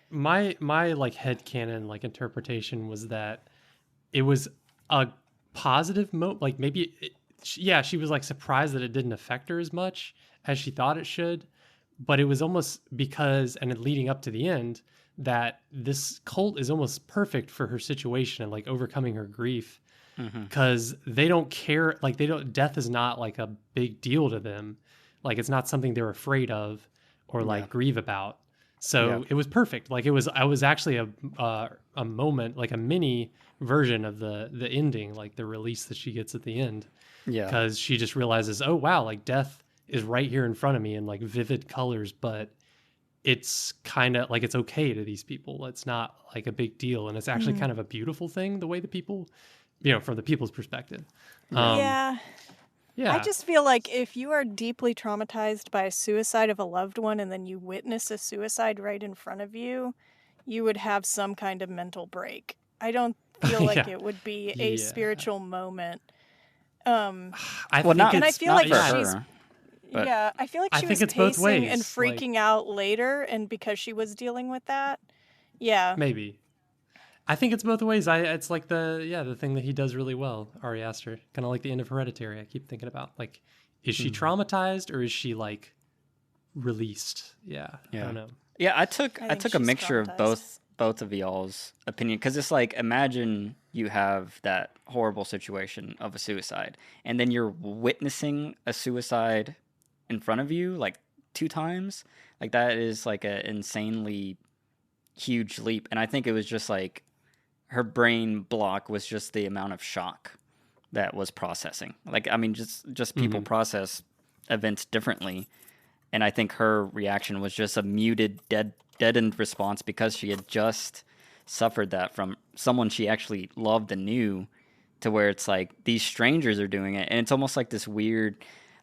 My like headcanon like interpretation was that it was a positive like maybe she was like surprised that it didn't affect her as much as she thought it should, but it was almost because, and leading up to the end, that this cult is almost perfect for her situation and like overcoming her grief, because they don't care, like death is not like a big deal to them, like it's not something they're afraid of or like grieve about. So it was perfect. Like I was actually a moment, like a mini version of the ending, like the release that she gets at the end. Yeah. Because she just realizes, oh wow, like death is right here in front of me in like vivid colors, but it's kind of like it's okay to these people. It's not like a big deal, and it's actually kind of a beautiful thing the way the people, from the people's perspective. Yeah. I just feel like if you are deeply traumatized by a suicide of a loved one and then you witness a suicide right in front of you, you would have some kind of mental break. I don't feel like it would be a spiritual moment. I feel like she's I feel like she was pacing and freaking out later, and because she was dealing with that. Yeah. Maybe. I think it's both ways. It's like the thing that he does really well, Ari Aster. Kind of like the end of Hereditary. I keep thinking about, like, is she traumatized or is she like released? Yeah. I don't know. Yeah, I took a mixture of both of y'all's opinion, because it's like, imagine you have that horrible situation of a suicide, and then you're witnessing a suicide in front of you like 2 times. Like, that is like an insanely huge leap. And I think it was just like her brain block was just the amount of shock that was processing. Like, I mean, just people process events differently. And I think her reaction was just a muted, deadened response, because she had just suffered that from someone she actually loved and knew, to where it's like these strangers are doing it. And it's almost like this weird,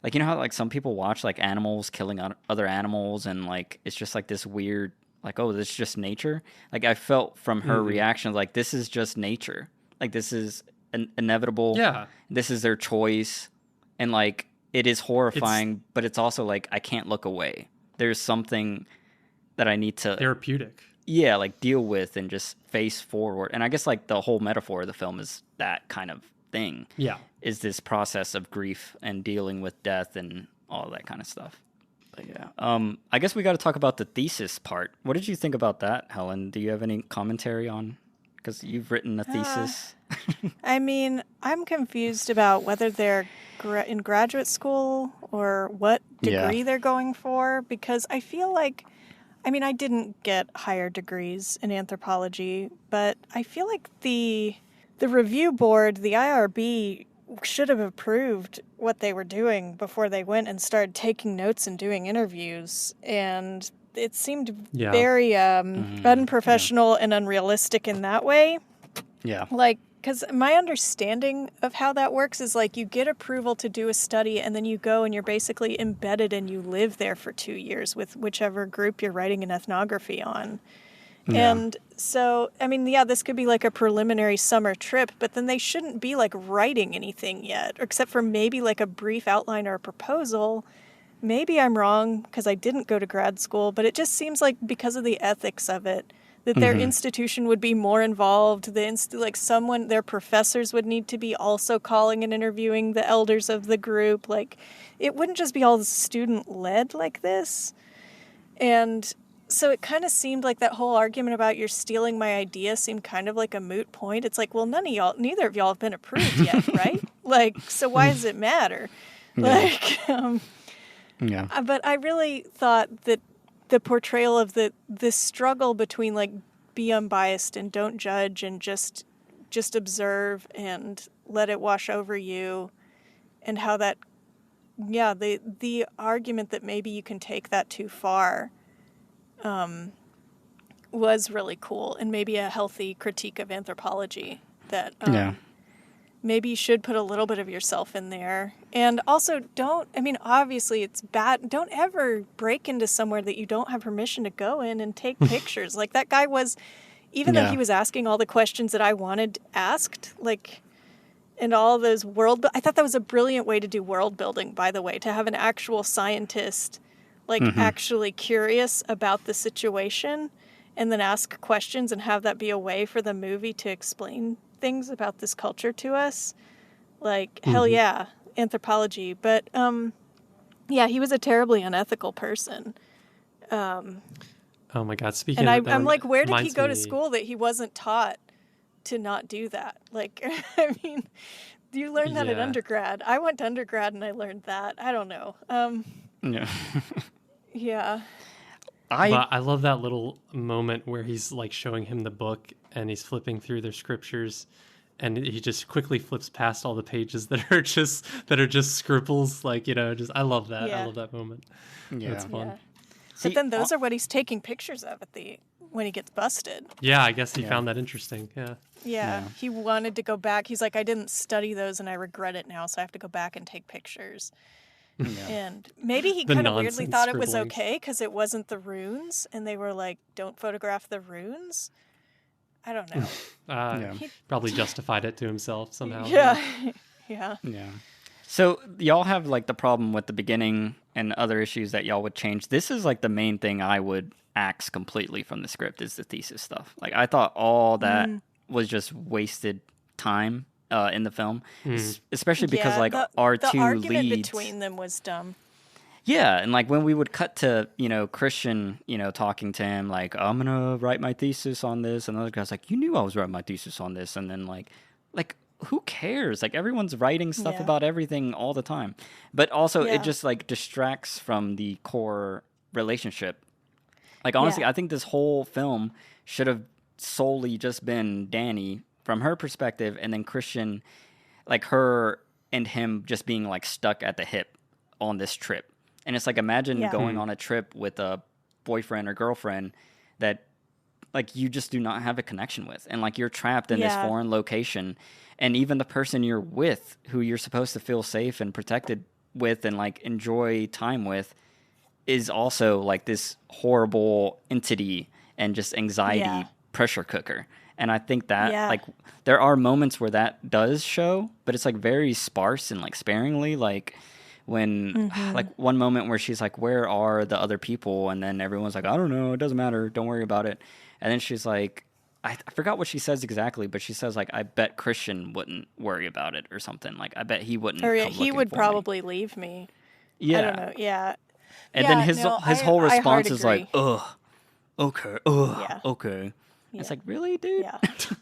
like, you know how like some people watch like animals killing other animals, and like it's just like this weird, like, oh, this is just nature. Like, I felt from her reaction, like, this is just nature. Like, this is inevitable. Yeah. This is their choice. And, like, it is horrifying, but it's also, like, I can't look away. There's something that I need to... Therapeutic. Yeah, like, deal with and just face forward. And I guess, like, the whole metaphor of the film is that kind of thing. Yeah. Is this process of grief and dealing with death and all that kind of stuff. But yeah, I guess we got to talk about the thesis part. What did you think about that, Helen? Do you have any commentary on? Because you've written a thesis. I mean, I'm confused about whether they're in graduate school or what degree they're going for. Because I feel like, I mean, I didn't get higher degrees in anthropology, but I feel like the review board, the IRB, should have approved what they were doing before they went and started taking notes and doing interviews. And it seemed very unprofessional and unrealistic in that way. Yeah. Like, because my understanding of how that works is like you get approval to do a study, and then you go and you're basically embedded and you live there for 2 years with whichever group you're writing an ethnography on. Yeah. And so, I mean, this could be like a preliminary summer trip, but then they shouldn't be like writing anything yet, except for maybe like a brief outline or a proposal. Maybe I'm wrong because I didn't go to grad school, but it just seems like because of the ethics of it, that their institution would be more involved. Their professors would need to be also calling and interviewing the elders of the group. Like, it wouldn't just be all student-led like this. And so it kind of seemed like that whole argument about you're stealing my idea seemed kind of like a moot point. It's like, well, neither of y'all have been approved yet, right? Like, so why does it matter? Yeah. But I really thought that the portrayal of the struggle between like be unbiased and don't judge and just observe and let it wash over you, and how that, the argument that maybe you can take that too far was really cool, and maybe a healthy critique of anthropology that maybe you should put a little bit of yourself in there. And also obviously it's bad. Don't ever break into somewhere that you don't have permission to go in and take pictures. Like that guy was, even though he was asking all the questions that I wanted asked, like, and all those I thought that was a brilliant way to do world building, by the way, to have an actual scientist actually curious about the situation and then ask questions and have that be a way for the movie to explain things about this culture to us. Like, hell yeah, anthropology. But, yeah, he was a terribly unethical person. Oh my God! Speaking and of that, I'm like, where did he reminds go to me- school that he wasn't taught to not do that? Like, I mean, you learn that at Yeah. undergrad. I went to undergrad and I learned that. I don't know. Yeah. Yeah. But I love that little moment where he's like showing him the book and he's flipping through their scriptures, and he just quickly flips past all the pages that are just scribbles. Like, just I love that. I Yeah. love that moment. Yeah. That's fun. Yeah. See, But then those are what he's taking pictures of when he gets busted. Yeah, I guess he found that interesting. Yeah. Yeah. He wanted to go back. He's like, I didn't study those and I regret it now, so I have to go back and take pictures. Yeah. And maybe he The kind of weirdly nonsense thought it was scribblings. okay because it wasn't the runes, and they were like, don't photograph the runes. I don't know. Yeah. Probably justified it to himself somehow. Yeah. Yeah. Yeah. So y'all have like the problem with the beginning and other issues that y'all would change. This is like the main thing I would axe completely from the script is the thesis stuff. Like I thought all that was just wasted time in the film, especially because like our the two argument leads between them was dumb. Yeah, and like when we would cut to, Christian, talking to him like, I'm gonna write my thesis on this, and the other guy's like, you knew I was writing my thesis on this, and then like who cares? Like everyone's writing stuff Yeah. about everything all the time. But also Yeah. it just like distracts from the core relationship. Like honestly, Yeah. I think this whole film should have solely just been Danny from her perspective, and then Christian, like her and him just being like stuck at the hip on this trip. And it's like, imagine going on a trip with a boyfriend or girlfriend that like you just do not have a connection with, and like you're trapped in this foreign location, and even the person you're with, who you're supposed to feel safe and protected with and like enjoy time with, is also like this horrible entity and just anxiety pressure cooker. And I think that like there are moments where that does show, but it's like very sparse and like sparingly. Like when like one moment where she's like, where are the other people? And then everyone's like, I don't know, it doesn't matter, don't worry about it. And then she's like, I forgot what she says exactly, but she says like, I bet Christian wouldn't worry about it or something. Like I bet he wouldn't. Or come he looking would for probably leave me. me. I don't know. Yeah. And Yeah, then his no, whole I hard response is like, agree. ugh, okay, ugh, Yeah. okay. Yeah. It's like, really, dude? Yeah. That's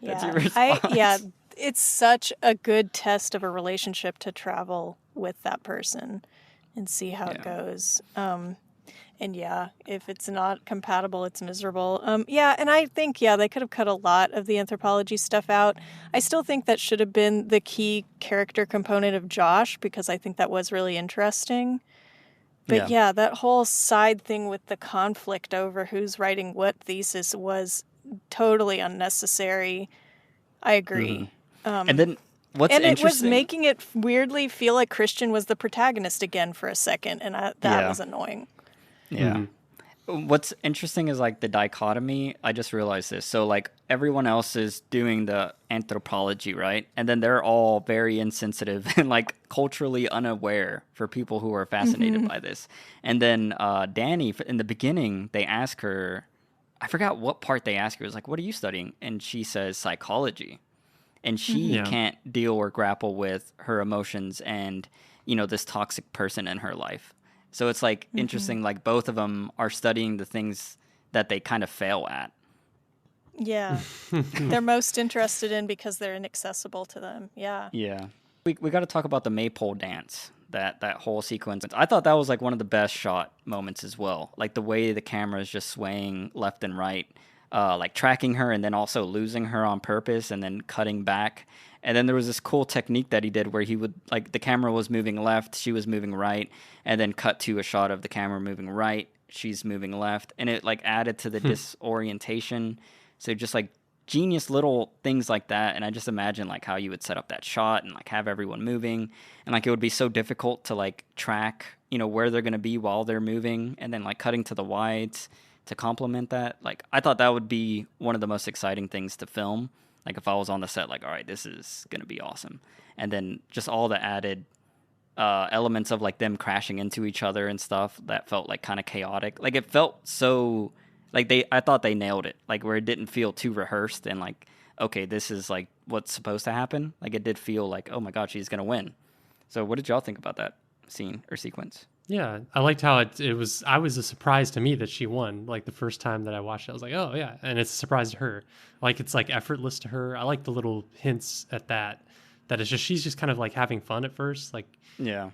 yeah. your response. It's such a good test of a relationship to travel with that person and see how it goes. And if it's not compatible, it's miserable. And I think, they could have cut a lot of the anthropology stuff out. I still think that should have been the key character component of Josh, because I think that was really interesting. But that whole side thing with the conflict over who's writing what thesis was totally unnecessary. I agree. And then what's and it interesting... was making it weirdly feel like Christian was the protagonist again for a second, and that was annoying. Yeah. What's interesting is like the dichotomy. I just realized this. So like everyone else is doing the anthropology, right? And then they're all very insensitive and like culturally unaware for people who are fascinated by this. And then Danny, in the beginning, they ask her, I forgot what part they ask her. It was like, what are you studying? And she says psychology. And she can't deal or grapple with her emotions and, this toxic person in her life. So it's like interesting, like both of them are studying the things that they kind of fail at. Yeah. They're most interested in because they're inaccessible to them. Yeah. Yeah. We got to talk about the maypole dance, that whole sequence. I thought that was like one of the best shot moments as well. Like the way the camera is just swaying left and right, like tracking her and then also losing her on purpose and then cutting back. And then there was this cool technique that he did where he would, like, the camera was moving left, she was moving right, and then cut to a shot of the camera moving right, she's moving left. And it, like, added to the disorientation. So just, like, genius little things like that. And I just imagine, like, how you would set up that shot and, like, have everyone moving. And, like, it would be so difficult to, like, track, where they're going to be while they're moving. And then, like, cutting to the wides to complement that. Like, I thought that would be one of the most exciting things to film. Like if I was on the set, like, all right, this is going to be awesome. And then just all the added elements of like them crashing into each other and stuff that felt like kind of chaotic. Like it felt so like I thought they nailed it. Like where it didn't feel too rehearsed and like okay, this is like what's supposed to happen. Like it did feel like, oh my god, she's gonna win. So what did y'all think about that scene or sequence? Yeah, I liked how it was. I was a surprise to me that she won. Like the first time that I watched it, I was like, "Oh yeah," and it's a surprise to her. Like it's like effortless to her. I like the little hints at that. That it's just she's just kind of like having fun at first. Like Yeah,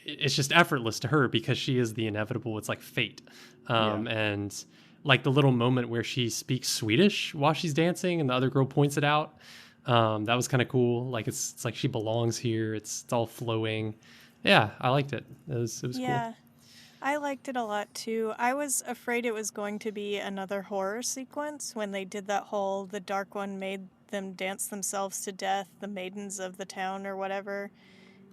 it's just effortless to her because she is the inevitable. It's like fate. And like the little moment where she speaks Swedish while she's dancing, and the other girl points it out. That was kind of cool. Like it's like she belongs here. It's all flowing. Yeah, I liked it. It was Yeah, I liked it a lot too. I was afraid it was going to be another horror sequence when they did that whole the Dark One made them dance themselves to death, the maidens of the town or whatever.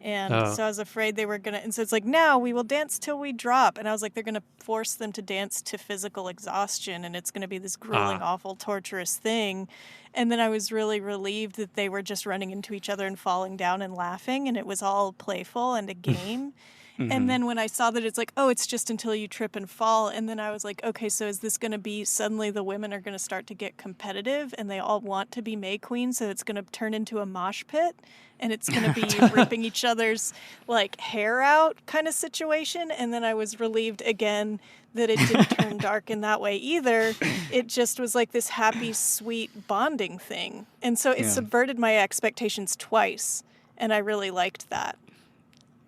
And cool. so I was afraid they were going to, and so it's like, now we will dance till we drop. And I was like, they're going to force them to dance to physical exhaustion. And it's going to be this grueling, awful, torturous thing. And then I was really relieved that they were just running into each other and falling down and laughing. And it was all playful and a game. And then when I saw that it's like, oh, it's just until you trip and fall. And then I was like, okay, so is this going to be suddenly the women are going to start to get competitive and they all want to be May Queen. So it's going to turn into a mosh pit and it's going to be ripping each other's like hair out kind of situation. And then I was relieved again that it didn't turn dark in that way either. It just was like this happy, sweet bonding thing. And so it subverted my expectations twice. And I really liked that.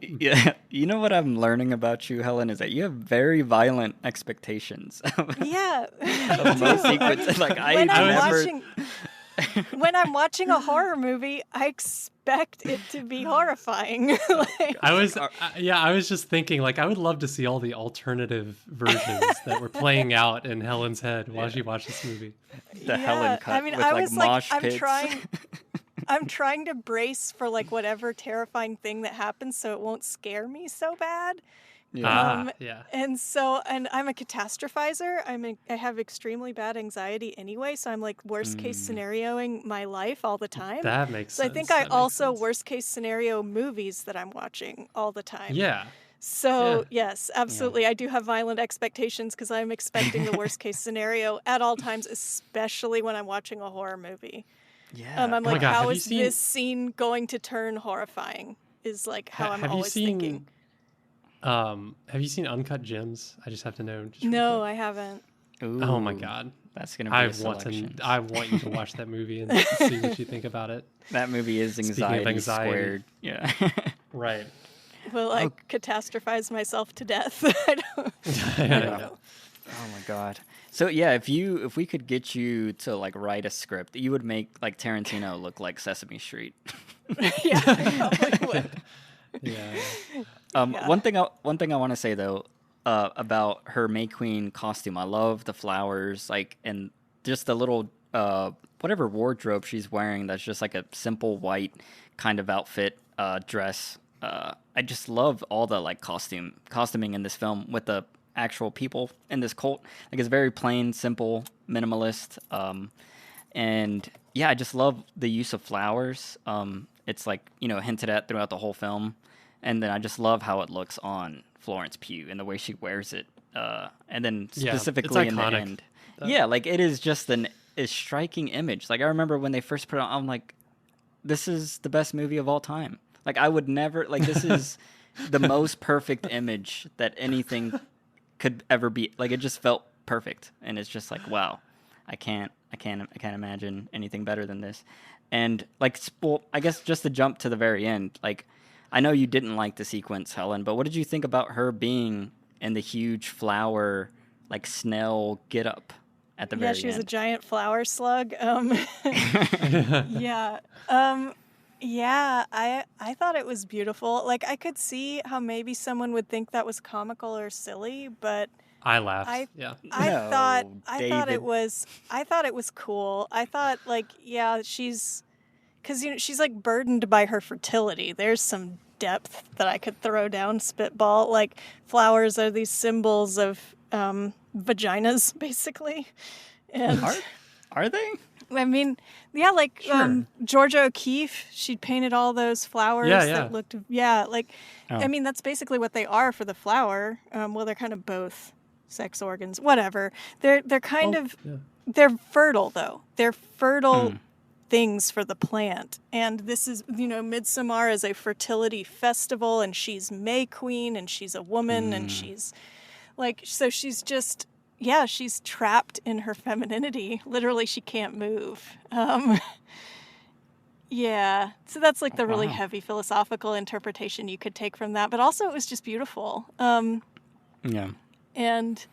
Yeah, you know what I'm learning about you, Helen, is that you have very violent expectations. Yeah. Of most sequences. Like When I'm watching a horror movie, I expect it to be horrifying. I was just thinking, like, I would love to see all the alternative versions that were playing out in Helen's head while she watched this movie. The Helen cut I mean, with I like was like, mosh pits. I'm trying to brace for like whatever terrifying thing that happens so it won't scare me so bad. And I'm a catastrophizer. I have extremely bad anxiety anyway, so I'm like worst case scenarioing my life all the time. That makes sense. So I think I also worst case scenario movies that I'm watching all the time. Yeah. So yes, absolutely. I do have violent expectations because I'm expecting the worst case scenario at all times, especially when I'm watching a horror movie. Yeah. I'm like, how is this scene going to turn horrifying? Is like how I'm always thinking. Have you seen Uncut Gems? I just have to know. No, I haven't. Ooh, oh my god, that's gonna be a selection. I want you to watch that movie and see what you think about it. That movie is anxiety squared. Yeah. Right. Will I catastrophize myself to death? I don't know. Oh my god. So yeah, if we could get you to like write a script, you would make like Tarantino look like Sesame Street. Yeah, I probably would. Yeah. One thing I want to say though about her May Queen costume, I love the flowers, like, and just the little whatever wardrobe she's wearing. That's just like a simple white kind of outfit, dress. I just love all the like costuming in this film with the actual people in this cult. Like it's very plain, simple, minimalist. And yeah, I just love the use of flowers. It's like, hinted at throughout the whole film. And then I just love how it looks on Florence Pugh and the way she wears it. And then specifically in the end. Yeah, like it is just a striking image. Like I remember when they first put it on, I'm like, this is the best movie of all time. Like I would never, like this is the most perfect image that anything could ever be. Like it just felt perfect. And it's just like, wow, I can't imagine anything better than this. And like, well, I guess just to jump to the very end, like, I know you didn't like the sequence, Helen, but what did you think about her being in the huge flower, like Snell getup at the very end? Yeah, she was a giant flower slug. Yeah. Yeah, I thought it was beautiful. Like I could see how maybe someone would think that was comical or silly, but I laughed. I thought it was cool. I thought like, yeah, she's like burdened by her fertility. There's some depth that I could throw down spitball. Like flowers are these symbols of vaginas, basically. And are they? I mean, yeah, like sure. Georgia O'Keeffe, she painted all those flowers that looked, I mean, that's basically what they are for the flower. Well, they're kind of both sex organs, whatever. They're kind of, they're fertile though. They're fertile things for the plant. And this is, Midsommar is a fertility festival, and she's May Queen, and she's a woman, and she's so she's just, she's trapped in her femininity. Literally, she can't move. Yeah, so that's like the really heavy philosophical interpretation you could take from that. But also, it was just beautiful. Yeah. And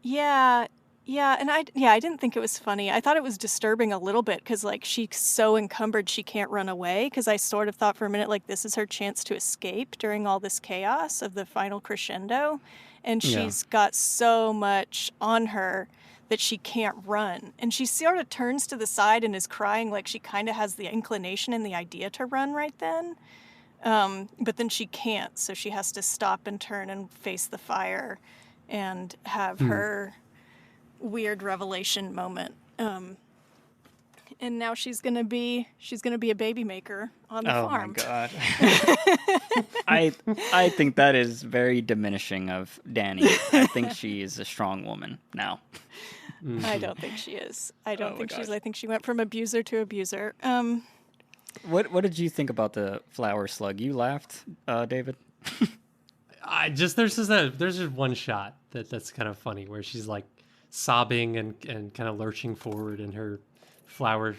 yeah, and I didn't think it was funny. I thought it was disturbing a little bit because like she's so encumbered she can't run away. Because I sort of thought for a minute like this is her chance to escape during all this chaos of the final crescendo, and she's got so much on her that she can't run. And she sort of turns to the side and is crying like she kind of has the inclination and the idea to run right then. But then she can't, so she has to stop and turn and face the fire and have her weird revelation moment. And now she's gonna be a baby maker on the farm. Oh my god! I think that is very diminishing of Dani. I think she is a strong woman now. I don't think she is. I think she went from abuser to abuser. What did you think about the flower slug? You laughed, David. There's just one shot that's kind of funny where she's like sobbing and kind of lurching forward in her flower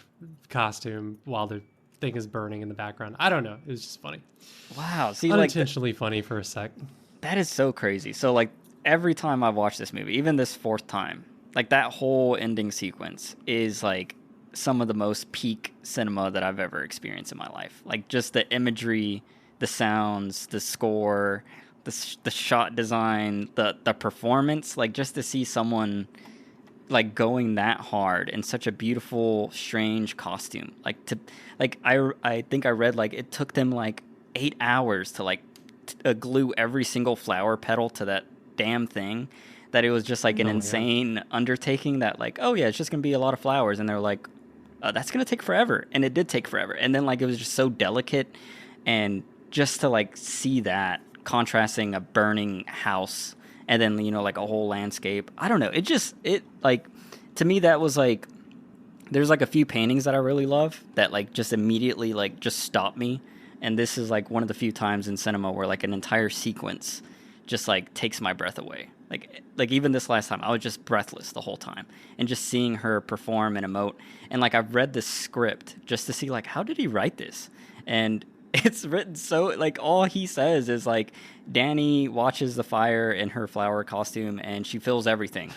costume while the thing is burning in the background. I don't know. It was just funny. Wow. See, unintentionally funny for a sec. That is so crazy. So like every time I watch this movie, even this fourth time, like that whole ending sequence is like some of the most peak cinema that I've ever experienced in my life. Like just the imagery, the sounds, the score, the shot design, the performance, like just to see someone like going that hard in such a beautiful, strange costume. I think I read like it took them like 8 hours to like glue every single flower petal to that damn thing. That it was just like an insane undertaking that like, oh yeah, it's just going to be a lot of flowers. And they're like, that's going to take forever. And it did take forever. And then like, it was just so delicate. And just to like see that contrasting a burning house and then, like a whole landscape. I don't know. It like, to me, that was like, there's like a few paintings that I really love that like just immediately like just stop me. And this is like one of the few times in cinema where like an entire sequence just like takes my breath away. Like even this last time, I was just breathless the whole time. And just seeing her perform and emote. And like I've read the script just to see like, how did he write this? And it's written so like all he says is like Dani watches the fire in her flower costume and she feels everything.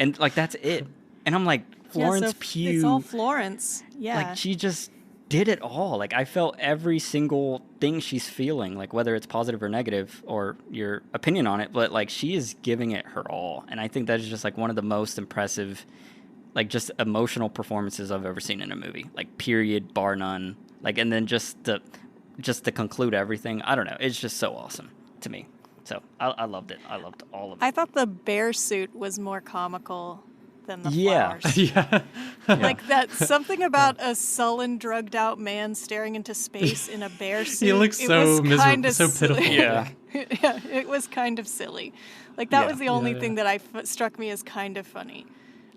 And like that's it. And I'm like, Florence Pugh. It's all Florence. Yeah. Like she just did it all. Like I felt every single thing she's feeling, like whether it's positive or negative or your opinion on it, but like she is giving it her all. And I think that is just like one of the most impressive, like just emotional performances I've ever seen in a movie, like period, bar none. Like, and then just to conclude everything, I don't know. It's just so awesome to me. So I loved it. I loved all of it. I thought the bear suit was more comical than the flowers. Yeah. Like that, something about a sullen, drugged out man staring into space in a bear suit. He looks so miserable, so pitiful. Yeah. Yeah, it was kind of silly. Like that was the only thing that struck me as kind of funny.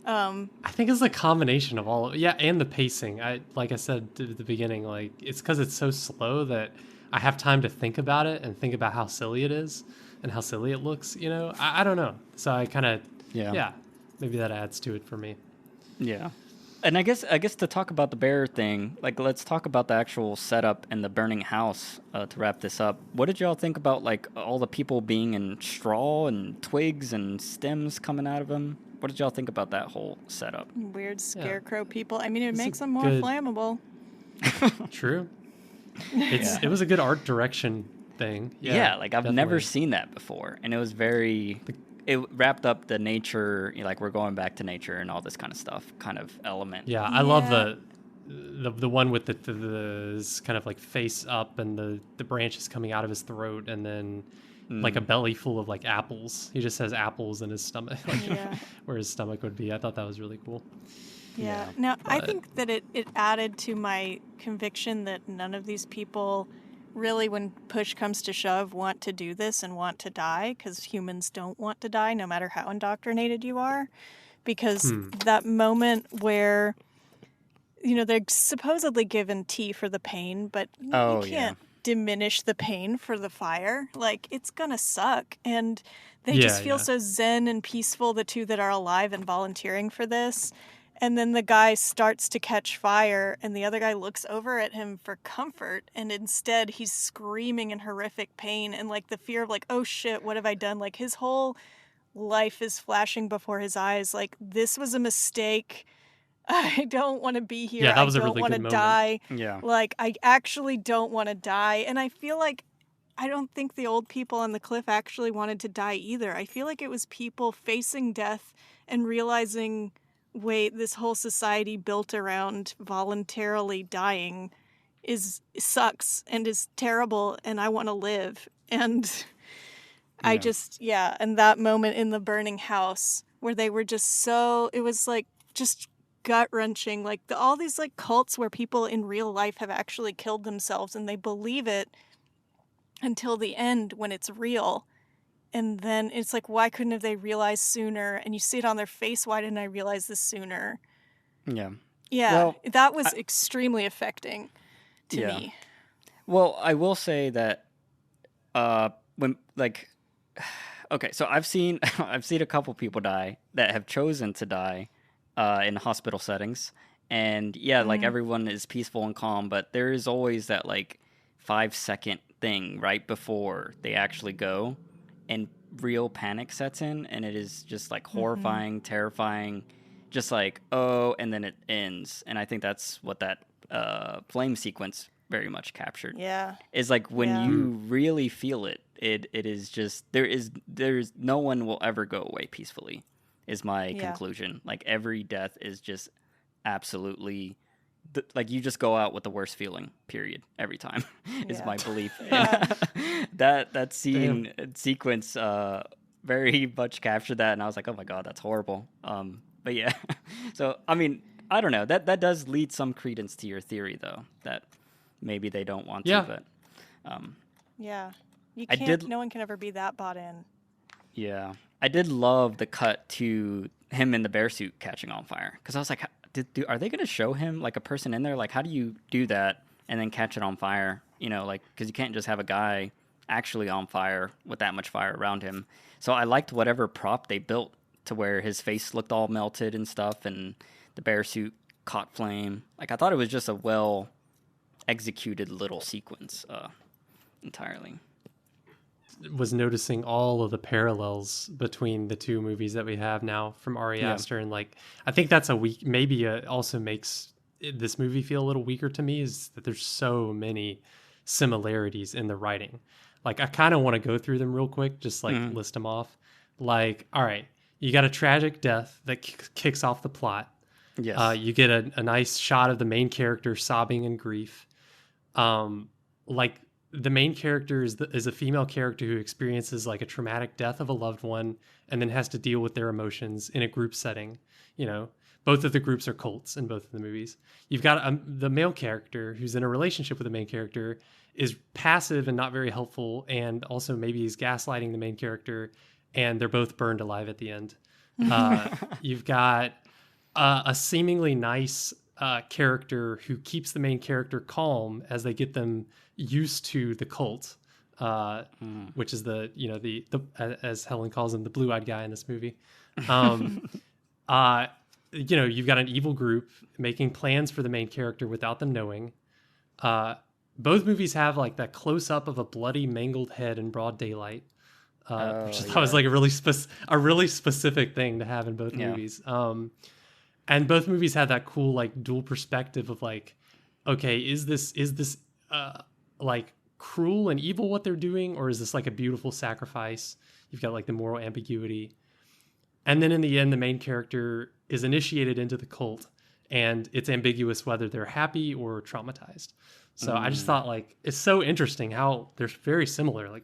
I think it's a combination of all of it. Yeah, and the pacing. Like I said at the beginning, like it's because it's so slow that I have time to think about it and think about how silly it is and how silly it looks, I don't know. So I kind of, maybe that adds to it for me. Yeah. And I guess to talk about the bear thing, like let's talk about the actual setup and the burning house to wrap this up. What did y'all think about like all the people being in straw and twigs and stems coming out of them? What did y'all think about that whole setup? Weird scarecrow people. I mean, it makes them more flammable. True. It was a good art direction thing. Yeah, like I've never seen that before. And it was it wrapped up the nature, like we're going back to nature and all this kind of stuff, kind of element. Yeah, I love the one with the kind of like face up and the branches coming out of his throat and then like a belly full of like apples. He just has apples in his stomach, where his stomach would be. I thought that was really cool. Yeah. Now, I think that it added to my conviction that none of these people really, when push comes to shove, want to do this and want to die, because humans don't want to die no matter how indoctrinated you are. Because that moment where they're supposedly given tea for the pain, but you Oh yeah. can't diminish the pain for the fire. Like, it's gonna suck. And they Yeah, just feel yeah. so zen and peaceful, the two that are alive and volunteering for this. And then the guy starts to catch fire, and the other guy looks over at him for comfort, and instead he's screaming in horrific pain and like the fear of like, oh shit, what have I done? Like, his whole life is flashing before his eyes. Like, this was a mistake. I don't want to be here. Yeah, that I was a don't really want good to moment. die. Yeah. Like, I actually don't want to die. And I feel like I don't think the old people on the cliff actually wanted to die either. I feel like it was people facing death and realizing, wait, this whole society built around voluntarily dying sucks and is terrible, and I want to live. And I just, and that moment in the burning house where they were just so, it was like just gut wrenching. Like all these like cults where people in real life have actually killed themselves and they believe it until the end when it's real. And then it's like, why couldn't have they realized sooner? And you see it on their face. Why didn't I realize this sooner? Yeah. Yeah, Well, that was extremely affecting to me. Well, I will say that when like okay, so I've seen a couple people die that have chosen to die in hospital settings, and like everyone is peaceful and calm, but there is always that like 5-second thing right before they actually go, and real panic sets in, and it is just like horrifying, terrifying, just like and then it ends, and I think that's what that flame sequence very much captured. Yeah, is like when you really feel it. It is just there's no one will ever go away peacefully, is my conclusion. Like every death is just absolutely like you just go out with the worst feeling. Period. Every time is my belief. that scene sequence very much captured that, and I was like, oh my god, that's horrible. But yeah, so I mean, I don't know. That does lead some credence to your theory, though, that maybe they don't want to. But you can't. No one can ever be that bought in. Yeah, I did love the cut to him in the bear suit catching on fire, because I was like, are they going to show him like a person in there? Like, how do you do that and then catch it on fire? You know, like, because you can't just have a guy actually on fire with that much fire around him. So I liked whatever prop they built to where his face looked all melted and stuff, and the bear suit caught flame. Like, I thought it was just a well executed little sequence entirely. Was noticing all of the parallels between the two movies that we have now from Ari Aster, and like I think that's also makes this movie feel a little weaker to me, is that there's so many similarities in the writing. Like, I kind of want to go through them real quick, just like list them off. Like, all right, you got a tragic death that kicks off the plot. Yes. You get a nice shot of the main character sobbing in grief. Like, the main character is a female character who experiences like a traumatic death of a loved one and then has to deal with their emotions in a group setting. You know, both of the groups are cults in both of the movies. You've got the male character who's in a relationship with the main character, is passive and not very helpful, and also maybe he's gaslighting the main character, and they're both burned alive at the end. You've got a seemingly nice character who keeps the main character calm as they get them used to the cult, which is the as Helen calls him, the blue-eyed guy in this movie. You've got an evil group making plans for the main character without them knowing. Both movies have like that close-up of a bloody, mangled head in broad daylight, which I thought was like a really specific thing to have in both movies. And both movies had that cool like dual perspective of like, okay, is this like cruel and evil what they're doing, or is this like a beautiful sacrifice? You've got like the moral ambiguity. And then in the end, the main character is initiated into the cult, and it's ambiguous whether they're happy or traumatized. So I just thought like it's so interesting how they're very similar, like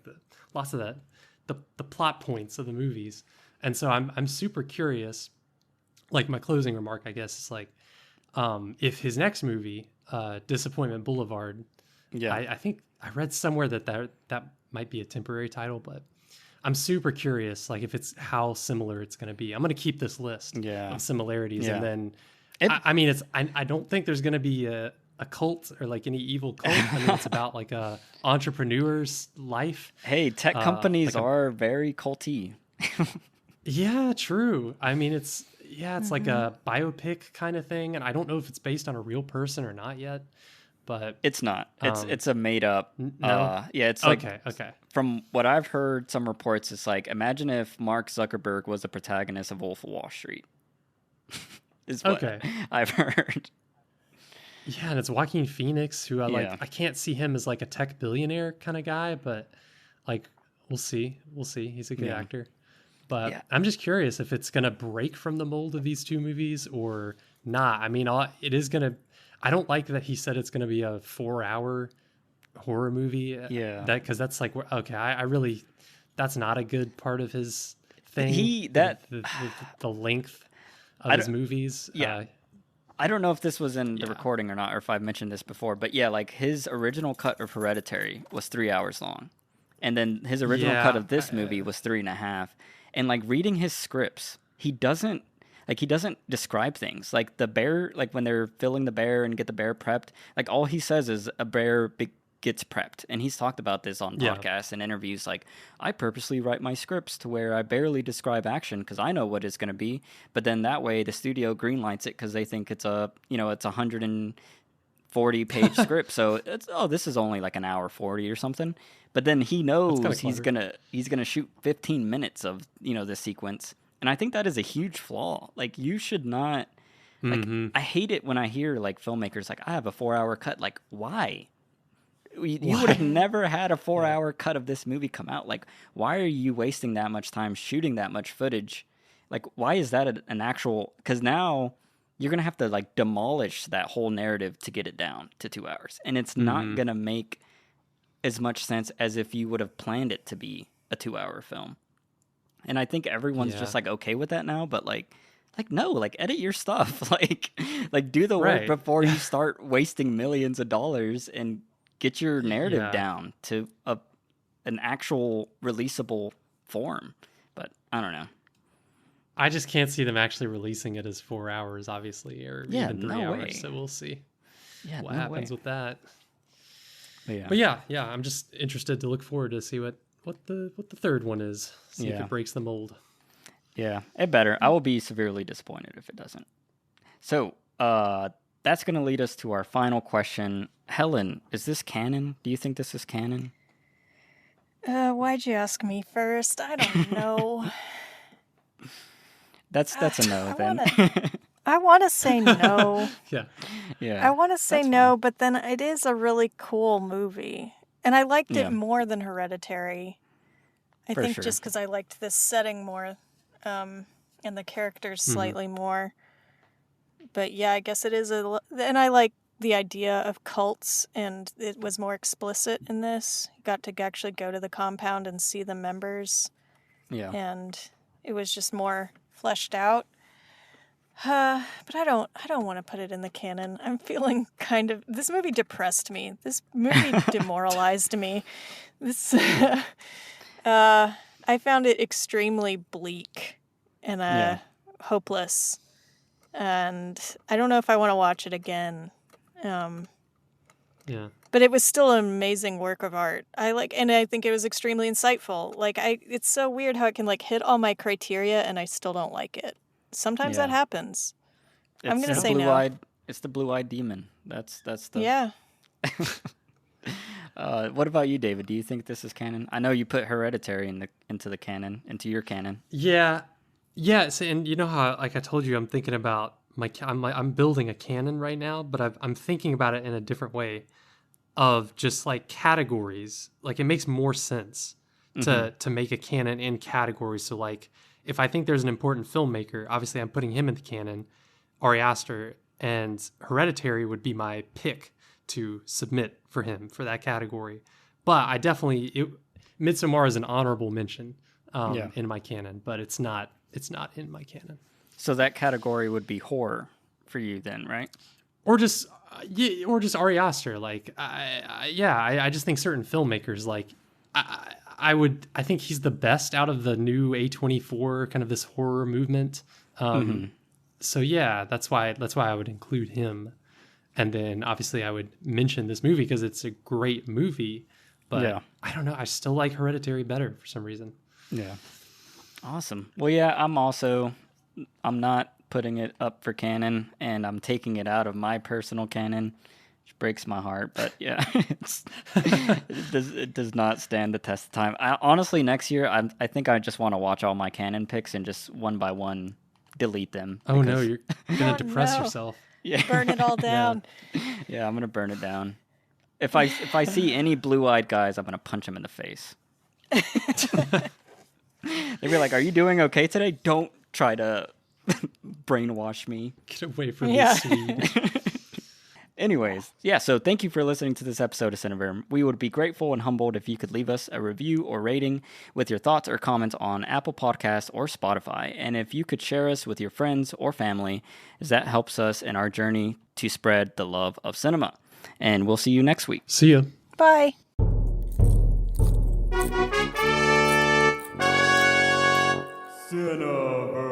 lots of the plot points of the movies. And so I'm super curious. Like, my closing remark, I guess, is like, if his next movie, Disappointment Boulevard, I think I read somewhere that might be a temporary title, but I'm super curious, like, if it's how similar it's going to be. I'm going to keep this list of similarities, and then I mean, I don't think there's going to be a cult or like any evil cult. I mean, it's about like a entrepreneur's life. Hey, tech companies are very culty. Yeah, true. I mean, it's like a biopic kind of thing, and I don't know if it's based on a real person or not yet. But it's not. It's a made up. No. Yeah, it's like okay. From what I've heard, some reports, it's like imagine if Mark Zuckerberg was the protagonist of Wolf of Wall Street. Is what I've heard. Yeah, and it's Joaquin Phoenix, who I can't see him as like a tech billionaire kind of guy, but like we'll see. He's a good actor. But I'm just curious if it's going to break from the mold of these two movies or not. I mean, it is going to... I don't like that he said it's going to be a 4-hour horror movie. Yeah. Because that's like... Okay, I really... That's not a good part of his thing. The length of his movies. Yeah. I don't know if this was in the recording or not, or if I've mentioned this before, but yeah, like his original cut of Hereditary was 3 hours long. And then his original cut of this movie was 3.5. And like reading his scripts, he doesn't describe things like the bear, like when they're filling the bear and get the bear prepped, like all he says is a bear gets prepped. And he's talked about this on podcasts and interviews. Like, I purposely write my scripts to where I barely describe action because I know what it's going to be. But then that way the studio greenlights it because they think it's it's 140-page script. So this is only like an hour 40 or something. But then he knows he's gonna shoot 15 minutes of this sequence, and I think that is a huge flaw. Like, you should not. Like, I hate it when I hear like filmmakers like, I have a 4-hour cut. Like, why? You would have never had a 4-hour cut of this movie come out. Like, why are you wasting that much time shooting that much footage? Like, why is that an actual? Because now you're gonna have to like demolish that whole narrative to get it down to 2 hours, and it's not gonna make as much sense as if you would have planned it to be a 2-hour film. And I think everyone's just like okay with that now, but like no, like edit your stuff. like do the work before you start wasting millions of dollars and get your narrative down to an actual releasable form. But I don't know. I just can't see them actually releasing it as 4 hours, obviously, or even 3 hours. Way. So we'll see what no happens way. with that. But yeah, I'm just interested to look forward to see what the third one is. See if it breaks the mold. Yeah, it better. I will be severely disappointed if it doesn't. So that's going to lead us to our final question. Helen, is this canon? Do you think this is canon? Why'd you ask me first? I don't know. That's a no then. I want to say no. Yeah. I want to say no, but then it is a really cool movie. And I liked it more than Hereditary. I think just because I liked this setting more and the characters slightly more. But yeah, I guess it is and I like the idea of cults, and it was more explicit in this. You got to actually go to the compound and see the members. Yeah. And it was just more fleshed out. But I don't want to put it in the canon. I'm feeling this movie depressed me. This movie demoralized me. I found it extremely bleak and hopeless. And I don't know if I want to watch it again. But it was still an amazing work of art. And I think it was extremely insightful. It's so weird how it can hit all my criteria and I still don't like it. Sometimes that happens. I'm going to say no. It's the blue-eyed demon. That's the... Yeah. What about you, David? Do you think this is canon? I know you put Hereditary into your canon. Yeah. So, and you know how, like I told you, I'm thinking about I'm building a canon right now, but I'm thinking about it in a different way of just like categories. Like, it makes more sense to make a canon in categories. So like, if I think there's an important filmmaker, obviously I'm putting him in the canon, Ari Aster, and Hereditary would be my pick to submit for him for that category. But I definitely, Midsommar is an honorable mention in my canon, but it's not in my canon. So that category would be horror for you then, right? Or just Ari Aster. Like, I just think certain filmmakers, like, I think he's the best out of the new A24 kind of this horror movement. So yeah, that's why I would include him. And then obviously I would mention this movie because it's a great movie. But I don't know. I still like Hereditary better for some reason. Yeah. Awesome. Well, yeah, I'm not putting it up for canon, and I'm taking it out of my personal canon, which breaks my heart. But yeah, it does not stand the test of time. Honestly, next year, I think I just want to watch all my canon picks and just one by one delete them. Oh no, you're gonna depress yourself. Yeah, burn it all down. Yeah, I'm gonna burn it down. If I see any blue-eyed guys, I'm gonna punch them in the face. They'd be like, "Are you doing okay today? Don't try to brainwash me. Get away from this seed." Anyways, yeah, so thank you for listening to this episode of Cineverm. We would be grateful and humbled if you could leave us a review or rating with your thoughts or comments on Apple Podcasts or Spotify. And if you could share us with your friends or family, as that helps us in our journey to spread the love of cinema. And we'll see you next week. See ya. Bye. Cineverse.